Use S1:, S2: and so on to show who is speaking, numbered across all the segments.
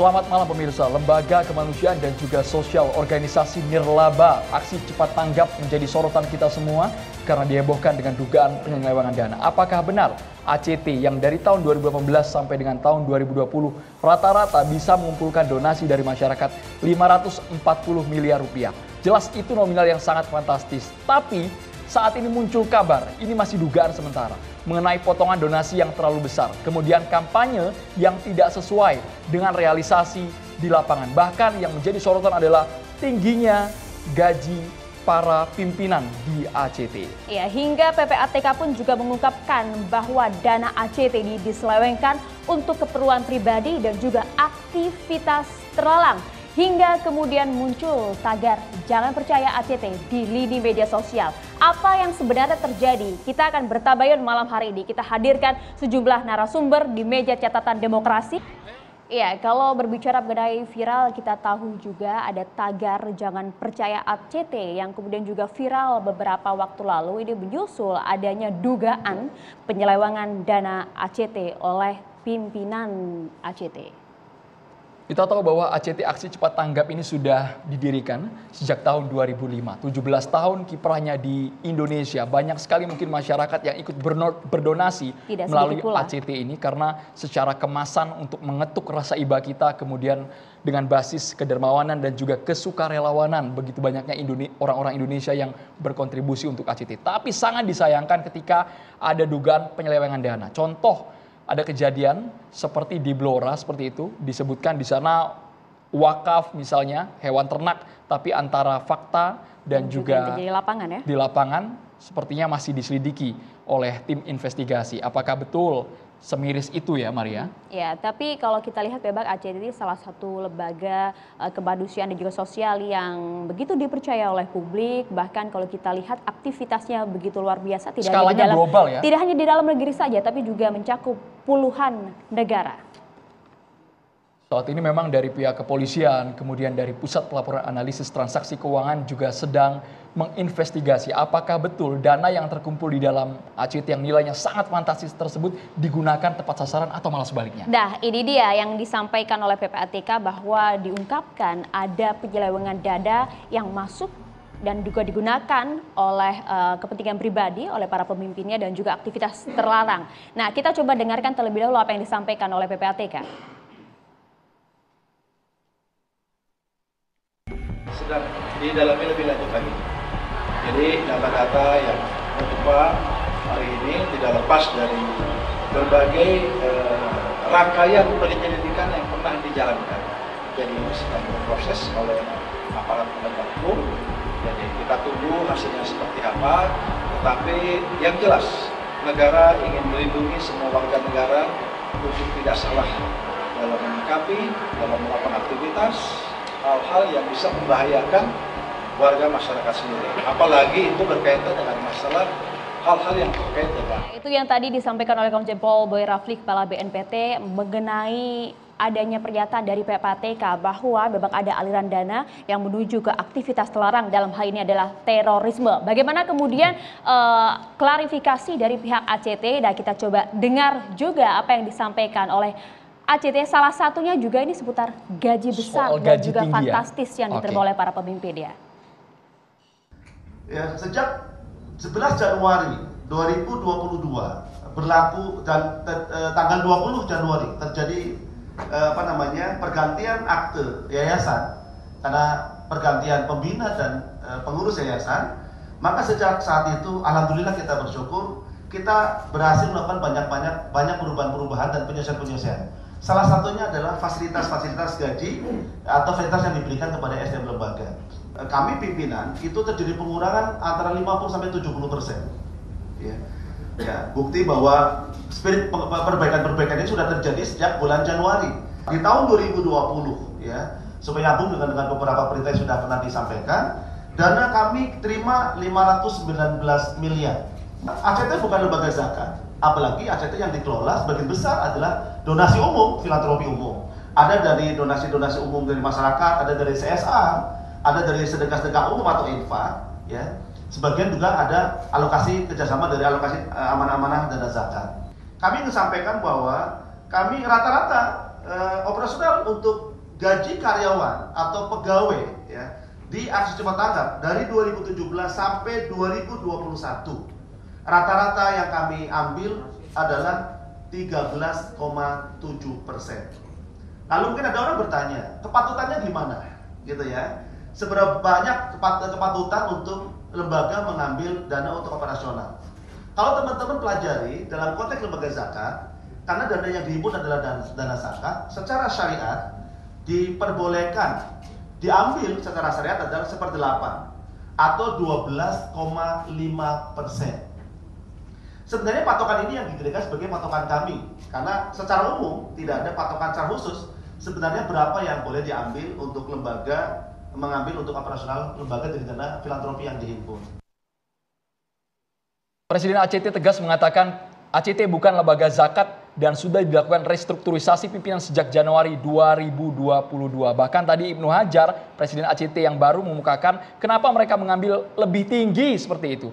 S1: Selamat malam pemirsa, Lembaga Kemanusiaan dan juga Sosial Organisasi Nirlaba aksi cepat tanggap menjadi sorotan kita semua karena dihebohkan dengan dugaan penyelewengan dana. Apakah benar ACT yang dari tahun 2018 sampai dengan tahun 2020 rata-rata bisa mengumpulkan donasi dari masyarakat 540 miliar rupiah? Jelas itu nominal yang sangat fantastis, tapi saat ini muncul kabar, ini masih dugaan sementara, mengenai potongan donasi yang terlalu besar. Kemudian kampanye yang tidak sesuai dengan realisasi di lapangan. Bahkan yang menjadi sorotan adalah tingginya gaji para pimpinan di ACT.
S2: Ya, hingga PPATK pun juga mengungkapkan bahwa dana ACT ini diselewengkan untuk keperluan pribadi dan juga aktivitas terlarang. Hingga kemudian muncul tagar "Jangan percaya ACT" di lini media sosial. Apa yang sebenarnya terjadi? Kita akan bertabayun malam hari ini. Kita hadirkan sejumlah narasumber di meja catatan demokrasi. Ya, kalau berbicara mengenai viral, kita tahu juga ada tagar "Jangan percaya ACT" yang kemudian juga viral beberapa waktu lalu. Ini menyusul adanya dugaan penyelewengan dana ACT oleh pimpinan ACT.
S1: Kita tahu bahwa ACT Aksi Cepat Tanggap ini sudah didirikan sejak tahun 2005. 17 tahun kiprahnya di Indonesia. Banyak sekali mungkin masyarakat yang ikut berdonasi melalui ACT ini karena secara kemasan untuk mengetuk rasa iba kita, kemudian dengan basis kedermawanan dan juga kesukarelawanan begitu banyaknya orang-orang Indonesia yang berkontribusi untuk ACT. Tapi sangat disayangkan ketika ada dugaan penyelewengan dana. Contoh, ada kejadian seperti di Blora seperti itu, disebutkan di sana wakaf misalnya hewan ternak, tapi antara fakta dan juga
S2: di lapangan,
S1: di lapangan sepertinya masih diselidiki oleh tim investigasi. Apakah betul semiris itu ya, Maria?
S2: Ya, tapi kalau kita lihat memang ACT ini salah satu lembaga kemanusiaan dan juga sosial yang begitu dipercaya oleh publik. Bahkan kalau kita lihat aktivitasnya begitu luar biasa, tidak hanya di dalam,
S1: global ya?
S2: Tidak hanya di dalam negeri saja, tapi juga mencakup puluhan negara.
S1: Saat ini memang dari pihak kepolisian, kemudian dari Pusat Pelaporan Analisis Transaksi Keuangan juga sedang menginvestigasi apakah betul dana yang terkumpul di dalam ACT yang nilainya sangat fantastis tersebut digunakan tepat sasaran atau malah sebaliknya.
S2: Nah, ini dia yang disampaikan oleh PPATK bahwa diungkapkan ada penyelewengan dana yang masuk dan juga digunakan oleh kepentingan pribadi oleh para pemimpinnya dan juga aktivitas terlarang. Nah, kita coba dengarkan terlebih dahulu apa yang disampaikan oleh PPATK.
S3: Sedang didalami lebih lanjut lagi. Jadi data-data yang terjebak hari ini tidak lepas dari berbagai rangkaian penyelidikan yang pernah dijalankan. Jadi sedang berproses oleh aparat penegak hukum. Jadi kita tunggu hasilnya seperti apa. Tetapi yang jelas negara ingin melindungi semua warga negara untuk tidak salah dalam menyikapi, dalam melakukan aktivitas hal-hal yang bisa membahayakan warga masyarakat sendiri. Apalagi itu berkaitan dengan masalah hal-hal yang terkait dengan.
S2: Itu yang tadi disampaikan oleh Komjen Pol Boy Rafli, Kepala BNPT, mengenai adanya pernyataan dari PPATK bahwa memang ada aliran dana yang menuju ke aktivitas terlarang, dalam hal ini adalah terorisme. Bagaimana kemudian klarifikasi dari pihak ACT? Dan kita coba dengar juga apa yang disampaikan oleh ACT, salah satunya juga ini seputar gaji besar dan juga fantastis yang diterima oleh para pemimpin ya.
S4: Ya, sejak 11 Januari 2022 berlaku dan tanggal 20 Januari terjadi pergantian akte yayasan karena pergantian pembina dan pengurus yayasan. Maka sejak saat itu alhamdulillah kita bersyukur kita berhasil melakukan banyak perubahan-perubahan dan penyelesaian. Salah satunya adalah fasilitas-fasilitas gaji atau fasilitas yang diberikan kepada SDM lembaga. Kami pimpinan itu terjadi pengurangan antara 50-70%. Ya, bukti bahwa spirit perbaikan-perbaikan ini sudah terjadi sejak bulan Januari. Di tahun 2020, ya, supaya nyambung dengan beberapa perintah yang sudah pernah disampaikan, dana kami terima 519 miliar. ACT bukan lembaga zakat. Apalagi ACT yang dikelola sebagian besar adalah donasi umum, filantropi umum. Ada dari donasi-donasi umum dari masyarakat, ada dari CSA, ada dari sedekah-sedekah umum atau infak, ya. Sebagian juga ada alokasi kerjasama dari alokasi amanah-amanah dana zakat. Kami ingin sampaikan bahwa kami rata-rata operasional untuk gaji karyawan atau pegawai ya di aksi cepat tanggap dari 2017 sampai 2021 rata-rata yang kami ambil adalah 13,7%. Lalu mungkin ada orang bertanya, kepatutannya gimana? Gitu ya. Seberapa banyak kepatutan untuk lembaga mengambil dana untuk operasional? Kalau teman-teman pelajari dalam konteks lembaga zakat, karena dana yang dihimpun adalah dana zakat, secara syariat diperbolehkan diambil secara syariat adalah 1/8 atau 12,5%. Sebenarnya patokan ini yang dijadikan sebagai patokan kami, karena secara umum tidak ada patokan secara khusus sebenarnya berapa yang boleh diambil untuk lembaga mengambil untuk operasional lembaga dari dana filantropi yang dihimpun.
S1: Presiden ACT tegas mengatakan ACT bukan lembaga zakat dan sudah dilakukan restrukturisasi pimpinan sejak Januari 2022. Bahkan tadi Ibnu Hajar, Presiden ACT yang baru memukakan kenapa mereka mengambil lebih tinggi seperti itu.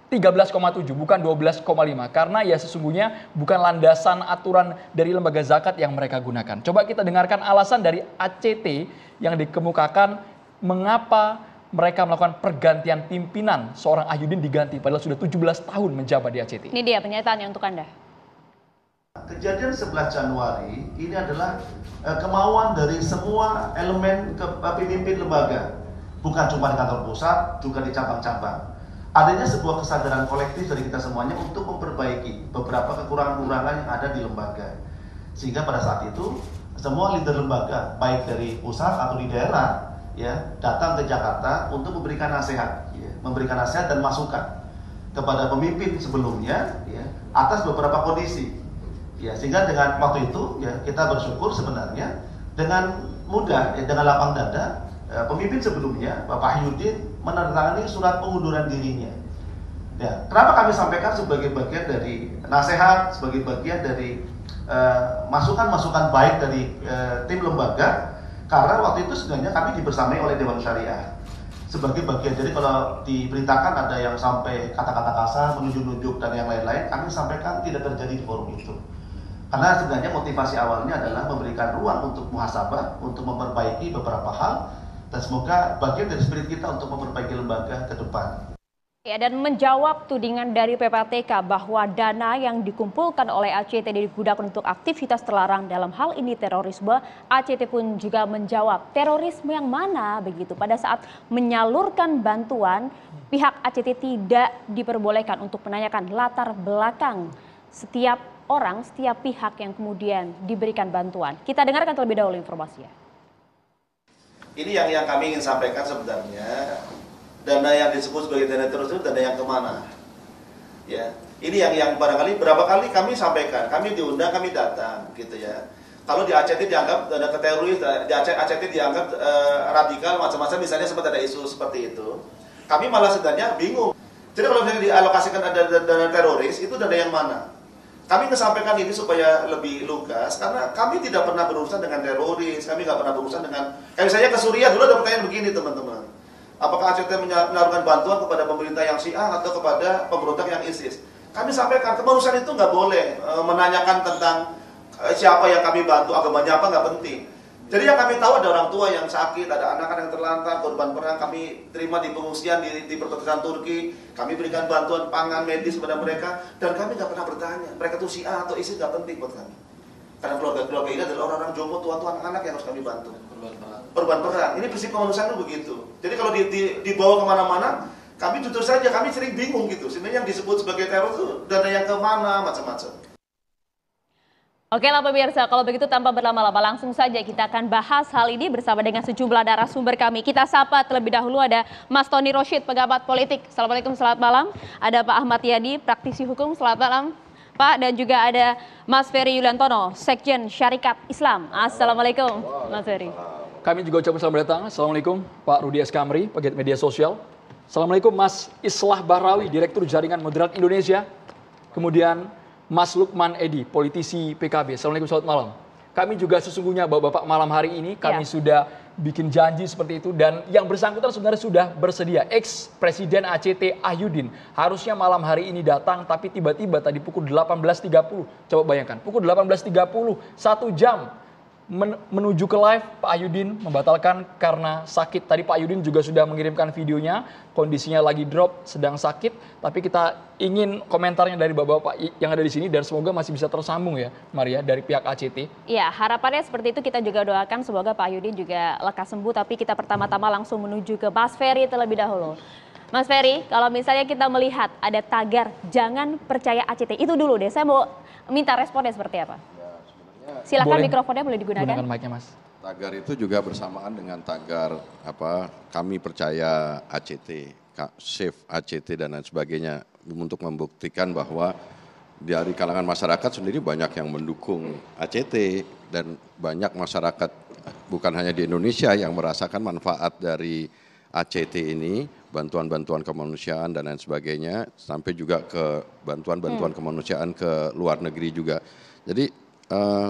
S1: 13,7 bukan 12,5 karena ya sesungguhnya bukan landasan aturan dari lembaga zakat yang mereka gunakan. Coba kita dengarkan alasan dari ACT yang dikemukakan mengapa mereka melakukan pergantian pimpinan. Seorang Ahyudin diganti padahal sudah 17 tahun menjabat di ACT.
S2: Ini dia pernyataannya untuk Anda.
S4: Kejadian 11 Januari ini adalah kemauan dari semua elemen pemimpin lembaga. Bukan cuma di kantor pusat, juga di cabang-cabang. Adanya sebuah kesadaran kolektif dari kita semuanya untuk memperbaiki beberapa kekurangan-kekurangan yang ada di lembaga. Sehingga pada saat itu semua leader lembaga baik dari pusat atau di daerah ya datang ke Jakarta untuk memberikan nasihat, memberikan nasihat dan masukan kepada pemimpin sebelumnya ya atas beberapa kondisi. Ya, sehingga dengan waktu itu ya kita bersyukur sebenarnya dengan mudah ya, dengan lapang dada pemimpin sebelumnya Bapak Ahyudin menandatangani surat pengunduran dirinya. Ya, kenapa kami sampaikan sebagai bagian dari nasihat, sebagai bagian dari masukan-masukan baik dari tim lembaga, karena waktu itu sebenarnya kami dibersamai oleh Dewan Syariah sebagai bagian. Jadi kalau diberitakan ada yang sampai kata-kata kasar, menunjuk-nunjuk dan yang lain-lain, kami sampaikan tidak terjadi di forum itu. Karena sebenarnya motivasi awalnya adalah memberikan ruang untuk muhasabah, untuk memperbaiki beberapa hal, dan semoga bagian dari spirit kita untuk memperbaiki lembaga ke depan.
S2: Ya, dan menjawab tudingan dari PPATK bahwa dana yang dikumpulkan oleh ACT digunakan untuk aktivitas terlarang dalam hal ini terorisme, ACT pun juga menjawab terorisme yang mana begitu. Pada saat menyalurkan bantuan, pihak ACT tidak diperbolehkan untuk menanyakan latar belakang setiap orang, setiap pihak yang kemudian diberikan bantuan. Kita dengarkan terlebih dahulu informasinya.
S4: Ini yang kami ingin sampaikan sebenarnya, dana yang disebut sebagai dana terus itu dana yang kemana? Ya, ini yang barangkali berapa kali kami sampaikan, kami diundang, kami datang, gitu ya. Kalau di ACT dianggap dana teroris, di ACT dianggap radikal, macam-macam, misalnya sempat ada isu seperti itu. Kami malah sebenarnya bingung. Jadi kalau misalnya dialokasikan ada dana teroris, itu dana yang mana? Kami kesampaikan ini supaya lebih lugas, karena kami tidak pernah berurusan dengan teroris, kami nggak pernah berurusan dengan, kayak misalnya ke Suriah dulu ada pertanyaan begini teman-teman, apakah ACT menyalurkan bantuan kepada pemerintah yang Syiah atau kepada pemberontak yang ISIS? Kami sampaikan kemanusiaan itu nggak boleh menanyakan tentang siapa yang kami bantu, agamanya apa, nggak penting. Jadi yang kami tahu ada orang tua yang sakit, ada anak-anak yang terlantar, korban perang kami terima di pengungsian di perbatasan Turki, kami berikan bantuan pangan medis kepada mereka, dan kami nggak pernah bertanya mereka itu Syiah atau ISIS, nggak penting buat kami. Karena keluarga-keluarga ini adalah orang-orang jompo, tua-tua, anak-anak yang harus kami bantu. Korban perang. Ini prinsip kemanusiaan itu begitu. Jadi kalau dibawa kemana-mana, kami jujur saja kami sering bingung gitu. Sebenarnya yang disebut sebagai teror itu dana yang kemana, macam-macam.
S2: Oke lah pemirsa, kalau begitu tanpa berlama-lama langsung saja kita akan bahas hal ini bersama dengan sejumlah narasumber kami. Kita sapa terlebih dahulu ada Mas Tony Rosyid, pengamat politik. Assalamualaikum, selamat malam. Ada Pak Ahmad Yadi, praktisi hukum. Selamat malam Pak. Dan juga ada Mas Ferry Yuliantono, Sekjen Syarikat Islam. Assalamualaikum Mas Ferry.
S1: Kami juga ucapkan selamat datang. Assalamualaikum Pak Rudi Eskamri, pegiat media sosial. Assalamualaikum Mas Islah Bahrawi, Direktur Jaringan Moderat Indonesia. Kemudian Mas Lukman Edi, politisi PKB. Assalamualaikum, selamat malam. Kami juga sesungguhnya Bapak-Bapak malam hari ini kami sudah bikin janji seperti itu, dan yang bersangkutan sebenarnya sudah bersedia. Ex-Presiden ACT Ahyudin harusnya malam hari ini datang, tapi tiba-tiba tadi pukul 18.30. Coba bayangkan, pukul 18.30, 1 jam Menuju ke live, Pak Ayudin membatalkan karena sakit. Tadi Pak Ayudin juga sudah mengirimkan videonya, kondisinya lagi drop, sedang sakit. Tapi kita ingin komentarnya dari bapak-bapak yang ada di sini dan semoga masih bisa tersambung ya, Maria, dari pihak ACT.
S2: Iya, harapannya seperti itu, kita juga doakan semoga Pak Ayudin juga lekas sembuh. Tapi kita pertama-tama langsung menuju ke Mas Ferry terlebih dahulu. Mas Ferry, kalau misalnya kita melihat ada tagar jangan percaya ACT, itu dulu deh, saya mau minta responnya seperti apa. Silakan mikrofonnya boleh digunakan.
S1: Gunakan mic-nya, Mas.
S5: Tagar itu juga bersamaan dengan tagar kami percaya ACT, Save ACT dan lain sebagainya, untuk membuktikan bahwa dari kalangan masyarakat sendiri banyak yang mendukung ACT dan banyak masyarakat bukan hanya di Indonesia yang merasakan manfaat dari ACT ini, bantuan-bantuan kemanusiaan dan lain sebagainya, sampai juga ke bantuan-bantuan kemanusiaan ke luar negeri juga. Jadi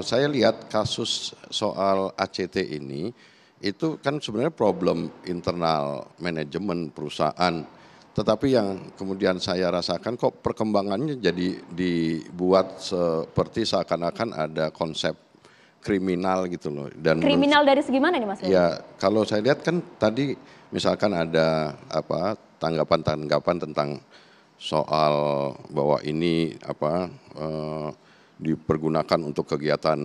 S5: saya lihat kasus soal ACT ini itu kan sebenarnya problem internal manajemen perusahaan, tetapi yang kemudian saya rasakan kok perkembangannya jadi dibuat seperti seakan-akan ada konsep kriminal gitu loh. Dan
S2: kriminal dari segi mana nih Mas?
S5: Ya kalau saya lihat kan tadi misalkan ada tanggapan-tanggapan tentang soal bahwa ini dipergunakan untuk kegiatan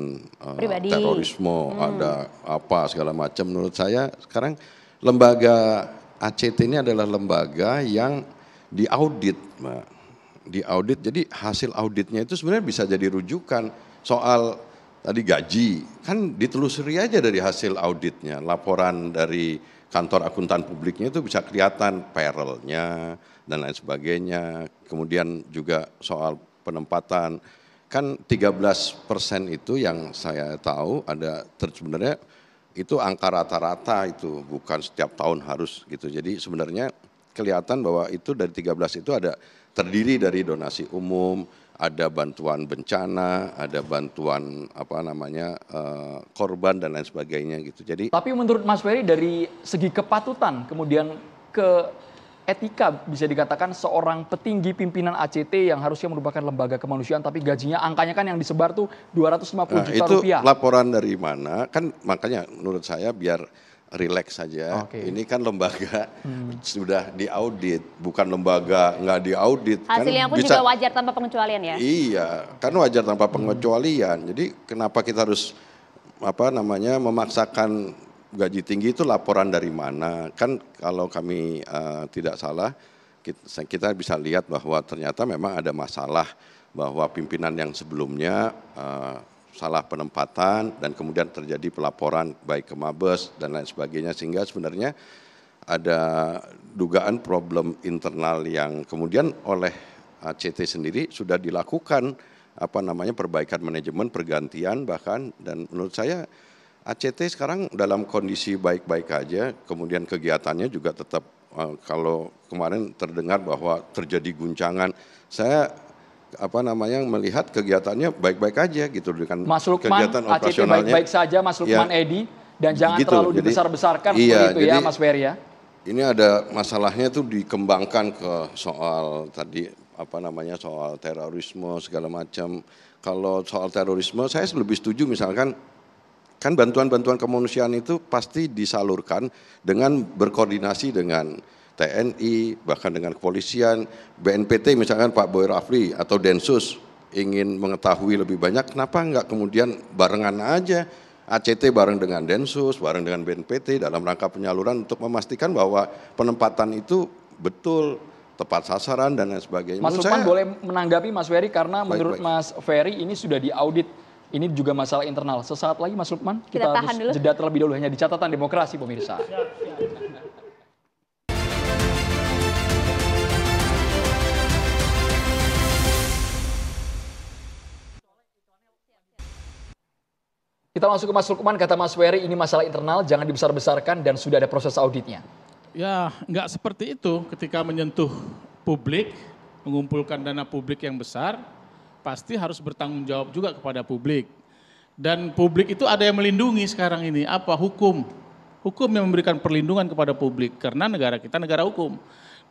S5: terorisme, ada apa segala macam. Menurut saya sekarang lembaga ACT ini adalah lembaga yang diaudit, Mbak. Diaudit, jadi hasil auditnya itu sebenarnya bisa jadi rujukan. Soal tadi gaji, kan ditelusuri aja dari hasil auditnya. Laporan dari kantor akuntan publiknya itu bisa kelihatan payroll-nya dan lain sebagainya. Kemudian juga soal penempatan. Kan 13% itu yang saya tahu ada sebenarnya itu angka rata-rata itu, bukan setiap tahun harus gitu. Jadi sebenarnya kelihatan bahwa itu dari 13 itu ada terdiri dari donasi umum, ada bantuan bencana, ada bantuan korban dan lain sebagainya gitu. Jadi
S1: tapi menurut Mas Ferry dari segi kepatutan kemudian ke etika bisa dikatakan seorang petinggi pimpinan ACT yang harusnya merupakan lembaga kemanusiaan tapi gajinya angkanya kan yang disebar tuh 250 juta rupiah.
S5: Itu laporan dari mana? Kan makanya menurut saya biar rileks saja.
S1: Okay.
S5: Ini kan lembaga sudah diaudit, bukan lembaga nggak diaudit.
S2: Hasilnya
S5: kan
S2: pun juga wajar tanpa pengecualian ya?
S5: Iya, kan wajar tanpa pengecualian. Jadi kenapa kita harus memaksakan gaji tinggi itu laporan dari mana? Kan kalau kami tidak salah, kita bisa lihat bahwa ternyata memang ada masalah bahwa pimpinan yang sebelumnya salah penempatan dan kemudian terjadi pelaporan baik ke Mabes dan lain sebagainya, sehingga sebenarnya ada dugaan problem internal yang kemudian oleh ACT sendiri sudah dilakukan perbaikan manajemen, pergantian bahkan, dan menurut saya ACT sekarang dalam kondisi baik-baik aja, kemudian kegiatannya juga tetap kalau kemarin terdengar bahwa terjadi guncangan, saya melihat kegiatannya baik-baik aja gitu dengan
S1: Mas Lukman,
S5: kegiatan
S1: ACT
S5: operasionalnya.
S1: baik-baik saja, Mas Lukman
S5: ya,
S1: Edi, dan jangan
S5: gitu,
S1: terlalu dibesar-besarkan seperti itu ya Mas Ferry ya.
S5: Ini ada masalahnya tuh dikembangkan ke soal tadi soal terorisme segala macam. Kalau soal terorisme saya lebih setuju misalkan kan bantuan-bantuan kemanusiaan itu pasti disalurkan dengan berkoordinasi dengan TNI, bahkan dengan kepolisian, BNPT misalkan Pak Boy Rafli atau Densus ingin mengetahui lebih banyak, kenapa enggak kemudian barengan aja ACT bareng dengan Densus, bareng dengan BNPT dalam rangka penyaluran untuk memastikan bahwa penempatan itu betul, tepat sasaran dan lain sebagainya.
S1: Mas Lukman boleh menanggapi Mas Ferry karena menurut Mas Ferry ini sudah diaudit. Ini juga masalah internal. Sesaat lagi Mas Lukman, kita harus dulu. Jeda terlebih dahulu hanya di catatan demokrasi pemirsa. Kita langsung ke Mas Lukman, kata Mas Ferry ini masalah internal, jangan dibesar-besarkan dan sudah ada proses auditnya.
S6: Ya, nggak seperti itu ketika menyentuh publik, mengumpulkan dana publik yang besar, pasti harus bertanggung jawab juga kepada publik. Dan publik itu ada yang melindungi sekarang ini, apa? Hukum. Hukum yang memberikan perlindungan kepada publik, karena negara kita negara hukum.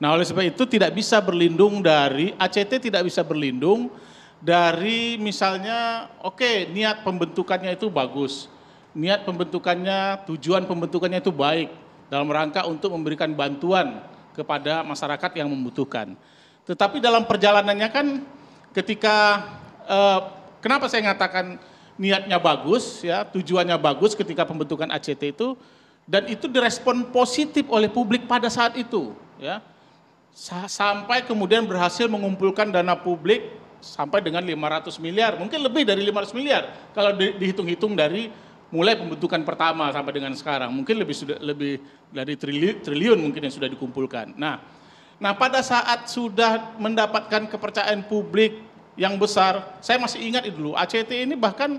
S6: Nah oleh sebab itu tidak bisa berlindung dari, ACT tidak bisa berlindung dari misalnya, oke, niat pembentukannya itu bagus. niat pembentukannya, tujuan pembentukannya itu baik dalam rangka untuk memberikan bantuan kepada masyarakat yang membutuhkan. Tetapi dalam perjalanannya kan ketika kenapa saya mengatakan niatnya bagus ya, tujuannya bagus ketika pembentukan ACT itu, dan itu direspon positif oleh publik pada saat itu ya. Sampai kemudian berhasil mengumpulkan dana publik sampai dengan 500 miliar, mungkin lebih dari 500 miliar kalau dihitung-hitung dari mulai pembentukan pertama sampai dengan sekarang, mungkin lebih dari triliun mungkin yang sudah dikumpulkan. Nah pada saat sudah mendapatkan kepercayaan publik yang besar, saya masih ingat itu dulu ACT ini bahkan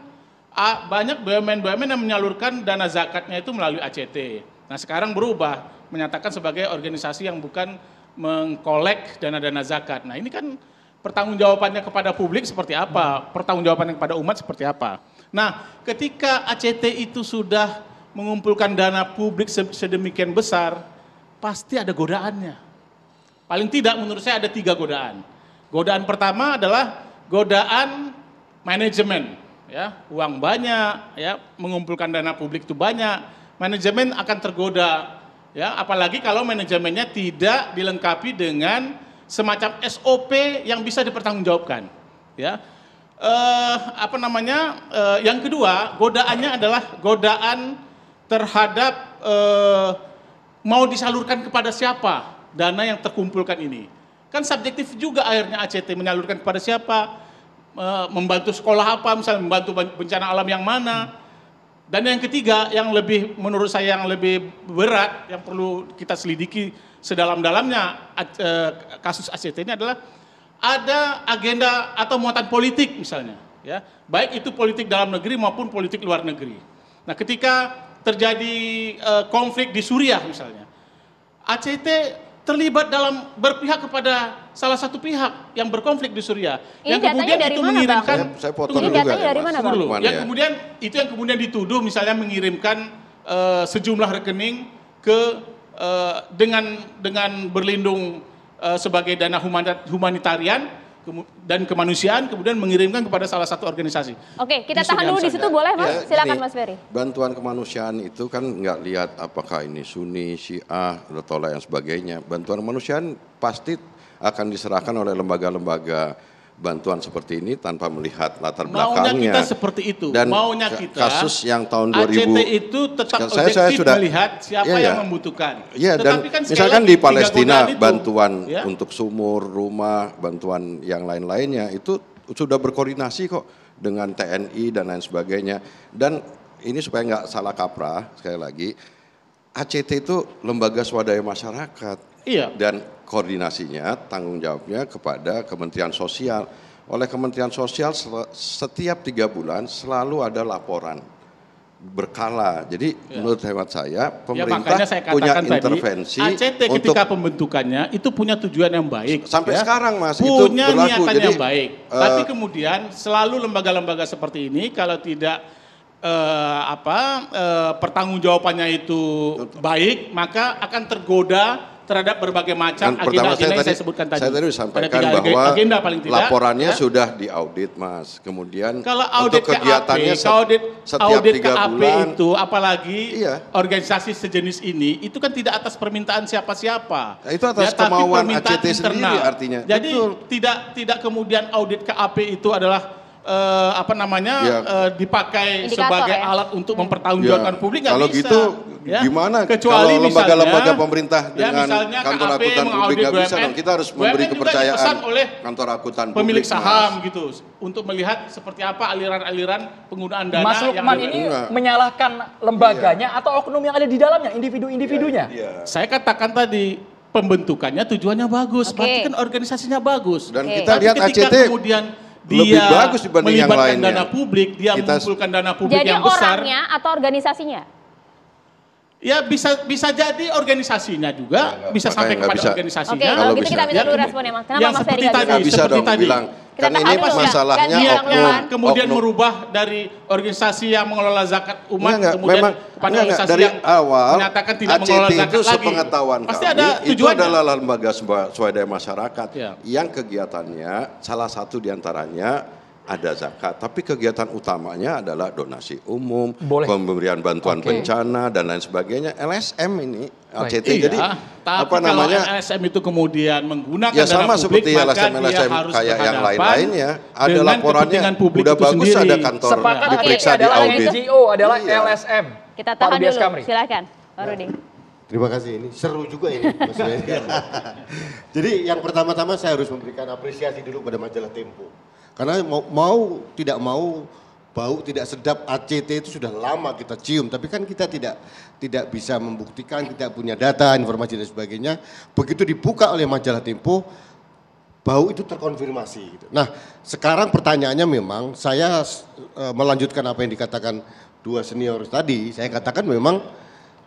S6: banyak BUMN yang menyalurkan dana zakatnya itu melalui ACT. Nah sekarang berubah menyatakan sebagai organisasi yang bukan mengkolek dana-dana zakat. Nah ini kan pertanggungjawabannya kepada publik seperti apa, pertanggungjawabannya kepada umat seperti apa. Nah ketika ACT itu sudah mengumpulkan dana publik sedemikian besar, pasti ada godaannya. Paling tidak menurut saya ada 3 godaan. Godaan pertama adalah godaan manajemen. Ya, uang banyak, ya, mengumpulkan dana publik itu banyak, manajemen akan tergoda. Ya, apalagi kalau manajemennya tidak dilengkapi dengan semacam SOP yang bisa dipertanggungjawabkan. Ya, yang kedua, godaannya adalah godaan terhadap mau disalurkan kepada siapa dana yang terkumpulkan ini. Kan subjektif juga akhirnya ACT menyalurkan kepada siapa, membantu sekolah apa, misalnya membantu bencana alam yang mana. Dan yang ketiga, yang lebih menurut saya yang lebih berat, yang perlu kita selidiki sedalam-dalamnya kasus ACT ini adalah ada agenda atau muatan politik misalnya, ya, baik itu politik dalam negeri maupun politik luar negeri. Nah, ketika terjadi konflik di Suriah misalnya, ACT terlibat dalam berpihak kepada salah satu pihak yang berkonflik di Suriah.
S2: Ini
S6: yang kemudian
S2: dari
S6: itu
S2: mana,
S6: mengirimkan,
S5: saya potong
S2: ini
S5: juga
S2: datanya
S5: ya,
S2: dari
S5: Mas.
S2: mana, Bang?
S6: yang kemudian itu yang kemudian dituduh misalnya mengirimkan sejumlah rekening ke dengan berlindung sebagai dana humanitarian dan kemanusiaan, kemudian mengirimkan kepada salah satu organisasi.
S2: Oke, kita tahan dulu di situ boleh, Mas?
S5: Ya,
S2: Silakan
S5: gini,
S2: Mas Ferry.
S5: Bantuan kemanusiaan itu kan nggak lihat apakah ini Sunni, Syiah, atau lain sebagainya. Bantuan kemanusiaan pasti akan diserahkan oleh lembaga-lembaga bantuan seperti ini tanpa melihat latar belakangnya.
S6: Maunya kita seperti itu.
S5: Dan
S6: maunya kita
S5: kasus yang tahun 2000
S6: ACT itu tetap objektif
S5: sudah
S6: melihat siapa yang membutuhkan.
S5: Iya, dan
S6: kan
S5: misalkan di Palestina bantuan
S6: ya,
S5: untuk sumur, rumah, bantuan yang lain-lainnya itu sudah berkoordinasi kok dengan TNI dan lain sebagainya. Dan ini supaya nggak salah kaprah, sekali lagi, ACT itu lembaga swadaya masyarakat.
S6: Iya.
S5: Dan koordinasinya, tanggung jawabnya kepada Kementerian Sosial. Oleh Kementerian Sosial setiap 3 bulan selalu ada laporan berkala. Jadi menurut hemat saya pemerintah punya intervensi
S6: tadi, ACT ketika pembentukannya itu punya tujuan yang baik.
S5: Sampai sekarang Mas
S6: punya
S5: itu berlaku.
S6: Niatan
S5: Jadi,
S6: yang baik. Tapi kemudian selalu lembaga-lembaga seperti ini kalau tidak pertanggungjawabannya itu baik, maka akan tergoda terhadap berbagai macam agenda-agenda yang saya sebutkan tadi.
S5: Saya tadi sampaikan bahwa
S6: agenda paling tidak,
S5: laporannya sudah diaudit, Mas. Kemudian
S6: kalau audit
S5: untuk kegiatannya setiap
S6: audit
S5: 3
S6: KAP
S5: bulan
S6: itu, apalagi organisasi sejenis ini, itu kan tidak atas permintaan siapa-siapa.
S5: Nah, itu atas kemauan ACT sendiri artinya.
S6: Jadi tidak kemudian audit KAP itu adalah dipakai
S2: indikator,
S6: sebagai
S2: ya?
S6: alat untuk mempertanggungjawabkan publik, nggak
S5: kalau
S6: bisa.
S5: gitu
S6: Ya?
S5: gimana
S6: Kecuali
S5: kalau lembaga-lembaga pemerintah dengan
S6: misalnya
S5: kantor
S6: KAP
S5: akuntan publik nggak bisa dong. Kita harus memberi kepercayaan
S6: oleh
S5: kantor akuntan
S6: pemilik
S5: publik,
S6: saham
S5: Mas.
S6: gitu untuk melihat seperti apa aliran-aliran penggunaan dana.
S1: Mas Lukman ini menyalahkan lembaganya atau oknum yang ada di dalamnya, individu-individunya.
S6: Saya katakan tadi pembentukannya tujuannya bagus, berarti kan organisasinya bagus.
S5: Dan kita lihat
S6: ketika
S5: ACT
S6: kemudian
S5: lebih
S6: dia
S5: bagus dibanding yang
S6: melibatkan
S5: lainnya.
S6: dana publik, dia mengumpulkan dana publik
S2: jadi
S6: yang besar.
S2: orangnya atau organisasinya?
S6: Ya bisa jadi organisasinya juga, bisa sampai kepada organisasinya.
S2: Oke, kalau gitu kita minta dulu responnya, Mas. Kenapa Mas Ferry nggak bisa?
S5: Bisa dong bilang, kan ini masalahnya
S6: kemudian merubah dari organisasi yang mengelola zakat umat kemudian kepada organisasi
S5: dari
S6: yang
S5: awal
S6: menyatakan tidak
S5: ACT
S6: mengelola
S5: itu
S6: zakat lagi.
S5: sepengetahuan
S6: Pasti
S5: kami
S6: ada
S5: itu
S6: tujuannya.
S5: adalah lembaga swadaya masyarakat yang kegiatannya salah satu diantaranya ada zakat, tapi kegiatan utamanya adalah donasi umum,
S1: Boleh.
S5: pemberian bantuan
S1: Oke.
S5: bencana dan lain sebagainya. LSM ini, ACT.
S6: Iya,
S5: Jadi
S6: tapi
S5: apa namanya?
S6: kalau LSM itu kemudian menggunakan
S5: Ya
S6: dana
S5: sama
S6: publik,
S5: seperti
S6: maka
S5: LSM
S6: dia harus
S5: kayak yang
S6: berhadapan
S5: lain-lainnya. Ada
S6: dengan
S5: laporannya,
S6: kepentingan publik
S5: udah
S6: itu
S5: bagus
S6: sendiri.
S5: ada kantor
S1: Sepakat
S5: diperiksa
S1: ini
S5: di
S1: adalah
S5: audit.
S1: NGO, adalah
S5: Iya.
S1: LSM.
S2: Kita
S1: Pak
S2: tahan
S1: Rudias
S2: dulu,
S1: Kamri.
S2: silakan Pak Rudi.
S7: Terima kasih, ini seru juga ini Mas Wendy. Jadi yang pertama-tama saya harus memberikan apresiasi dulu pada majalah Tempo. Karena mau tidak mau bau tidak sedap ACT itu sudah lama kita cium, tapi kan kita tidak bisa membuktikan, tidak punya data, informasi dan sebagainya. Begitu dibuka oleh majalah Tempo, bau itu terkonfirmasi. Gitu. Nah, sekarang pertanyaannya memang saya melanjutkan apa yang dikatakan dua senior tadi. Saya katakan memang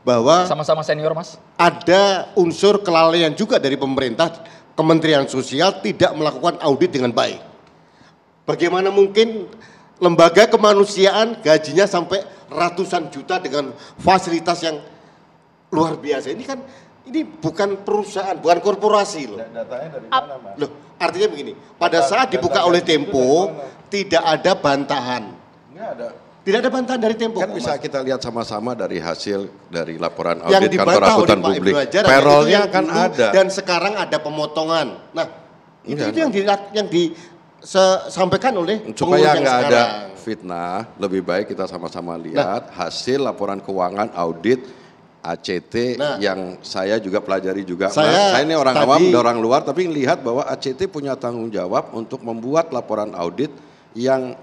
S7: bahwa
S1: Sama-sama senior, Mas.
S7: ada unsur kelalaian juga dari pemerintah, Kementerian Sosial tidak melakukan audit dengan baik. Bagaimana mungkin lembaga kemanusiaan gajinya sampai ratusan juta dengan fasilitas yang luar biasa. Ini bukan perusahaan, bukan korporasi loh.
S3: Datanya dari mana, Mas?
S7: Loh, artinya begini, pada saat dibuka oleh Tempo tidak ada bantahan.
S3: Nggak ada.
S7: Tidak ada bantahan dari Tempo.
S5: Kan
S7: kok,
S5: bisa
S7: Mas.
S5: kita lihat sama-sama dari hasil dari laporan
S7: Yang
S5: audit kantor
S7: dibantah oleh
S5: akuntan
S7: Pak
S5: publik.
S7: Ibnu Hajar,
S5: Payrollnya
S7: itu yang
S5: kan
S7: dulu
S5: ada.
S7: dan sekarang ada pemotongan. Nah, itu
S5: Iya.
S7: yang disampaikan oleh pengurus
S5: Supaya
S7: yang
S5: nggak ada
S7: sekarang.
S5: fitnah, lebih baik kita sama-sama lihat hasil laporan keuangan audit ACT
S7: Nah.
S5: yang saya juga pelajari juga.
S7: Saya
S5: Saya ini orang
S7: tadi-
S5: awam, orang luar, tapi lihat bahwa ACT punya tanggung jawab untuk membuat laporan audit yang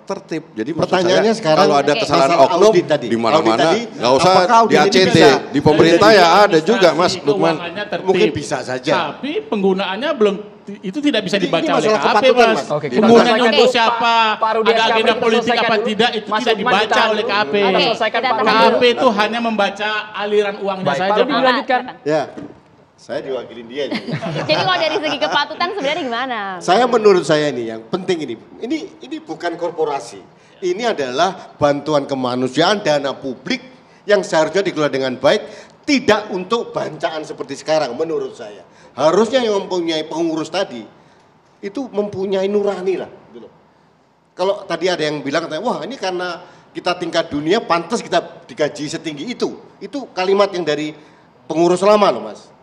S5: tertib. Jadi maksud
S7: Pertanyaannya
S5: saya,
S7: sekarang
S5: kalau ada
S2: Oke.
S5: kesalahan
S7: masalah
S5: oknum
S7: audit tadi.
S5: di mana-mana,
S7: Audit tadi,
S5: nggak usah
S7: apakah audit
S5: di
S7: ini
S5: ACT,
S7: bisa?
S5: di pemerintah ya ada juga, Mas
S6: Administrasi
S5: Lukman.
S6: keuangannya tertib.
S7: Mungkin bisa saja.
S6: Tapi penggunaannya belum, itu tidak bisa
S7: Ini
S6: dibaca oleh
S7: masalah
S6: KAP,
S7: kepatutan,
S6: Mas.
S7: Mas.
S1: Oke, kita
S6: Penggunaan
S1: selesaikan
S6: untuk
S1: dulu.
S6: siapa,
S1: Pak Rudias
S6: ada
S1: Kamri,
S6: agenda
S1: kita
S6: politik
S1: selesaikan
S6: apa
S1: dulu.
S6: tidak, itu
S1: Mas
S6: tidak
S1: Lukman
S6: dibaca
S1: ditahan
S6: oleh
S1: dulu.
S6: KAP.
S1: Kita
S2: Oke,
S1: selesaikan
S2: kita
S1: Pak
S2: tahan
S1: Rudias.
S2: dulu.
S6: KAP itu hanya membaca aliran uangnya
S1: Baik,
S6: saja,
S1: Pak Rudi
S6: Pak.
S1: dilanjutkan.
S7: Ya, saya diwakilin dia.
S2: Jadi kalau dari segi kepatutan sebenarnya gimana?
S7: Menurut saya ini yang penting ini bukan korporasi. Ini adalah bantuan kemanusiaan, dana publik yang seharusnya dikelola dengan baik, tidak untuk bancaan seperti sekarang menurut saya. Harusnya yang mempunyai pengurus tadi itu mempunyai nurani lah. Gitu loh. Kalau tadi ada yang bilang, wah ini karena kita tingkat dunia pantas kita digaji setinggi itu. Itu kalimat yang dari pengurus lama loh, Mas.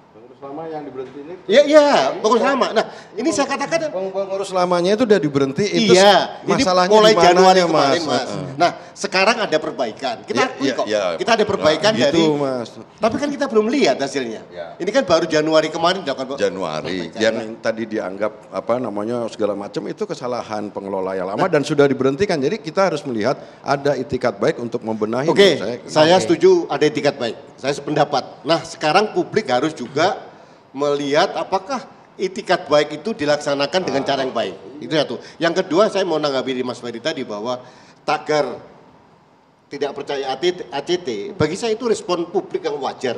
S5: Selama yang diberhentiin itu.
S7: Iya, pengurus lama. Nah, ini saya katakan
S5: Pengurus lamanya itu udah diberhentiin.
S7: iya, ini
S5: masalahnya
S7: mulai
S5: di mananya,
S7: Januari kemarin, Mas.
S5: Heeh.
S7: Nah, sekarang ada perbaikan. Kita akui kok. Kita ada perbaikan
S5: Nah,
S7: dari
S5: gitu, Mas.
S7: Tapi kan kita belum lihat hasilnya.
S5: Ya.
S7: Ini kan baru Januari kemarin dilakukan
S5: Januari
S7: perbaikan.
S5: yang tadi dianggap apa namanya segala macam itu kesalahan pengelola yang lama dan sudah diberhentikan. Jadi kita harus melihat ada itikat baik untuk membenahi.
S7: Oke,
S5: menurut
S7: saya
S1: Oke.
S7: setuju ada etikat baik. Saya sependapat. Nah, sekarang publik harus juga melihat apakah itikat baik itu dilaksanakan dengan cara yang baik. Itu satu. Yang kedua, saya mau menanggapi di Mas Ferry tadi bahwa tagar tidak percaya ACT, bagi saya itu respon publik yang wajar.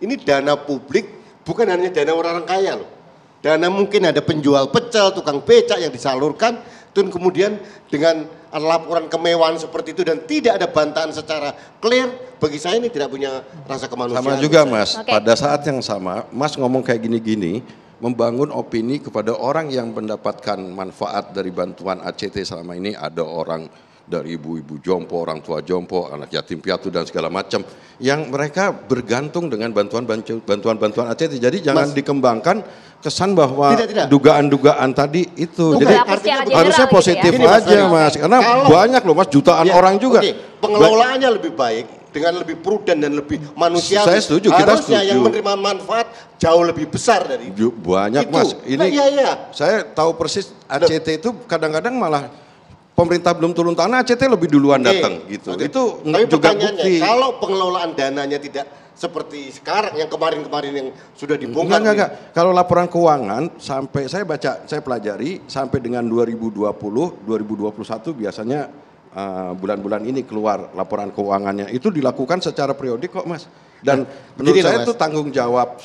S7: Ini dana publik, bukan hanya dana orang kaya loh. Dana mungkin ada penjual pecel, tukang becak yang disalurkan, dan kemudian dengan laporan kemewahan seperti itu dan tidak ada bantahan secara clear, bagi saya ini tidak punya rasa kemanusiaan.
S5: Sama juga Mas,
S2: Oke.
S5: pada saat yang sama Mas ngomong kayak gini-gini, membangun opini kepada orang yang mendapatkan manfaat dari bantuan ACT selama ini. Ada orang dari ibu-ibu jompo, orang tua jompo, anak yatim piatu dan segala macam yang mereka bergantung dengan bantuan ACT. Jadi jangan
S7: Mas,
S5: dikembangkan kesan bahwa
S7: Tidak.
S5: dugaan-dugaan tadi itu.
S7: Bukan,
S5: Jadi
S2: Berlaku secara general
S5: harusnya
S2: gitu ya.
S5: positif
S7: Gini, Mas
S5: aja
S7: Ferry.
S5: Mas, karena
S7: Kalau-
S5: banyak loh Mas, jutaan
S7: Ya,
S5: orang juga.
S7: oke, pengelolaannya lebih baik dengan lebih prudent dan lebih manusiawi.
S5: Saya setuju, kita
S7: Harusnya
S5: setuju.
S7: yang menerima manfaat jauh lebih besar dari itu.
S5: Banyak
S7: Itu.
S5: Mas, ini
S7: Nah, iya.
S5: saya tahu persis ACT itu kadang-kadang malah pemerintah belum turun tangan, ACT lebih duluan
S7: Oke,
S5: datang gitu.
S7: oke.
S5: Itu
S7: Tapi
S5: juga
S7: pertanyaannya,
S5: bukti.
S7: kalau pengelolaan dananya tidak seperti sekarang yang kemarin-kemarin yang sudah dibongkar.
S5: Enggak. Kalau laporan keuangan sampai saya pelajari sampai dengan 2020, 2021 biasanya bulan-bulan ini keluar laporan keuangannya. Itu dilakukan secara periodik kok Mas. Dan menurut
S7: Jadi,
S5: saya
S7: Mas,
S5: itu tanggung jawab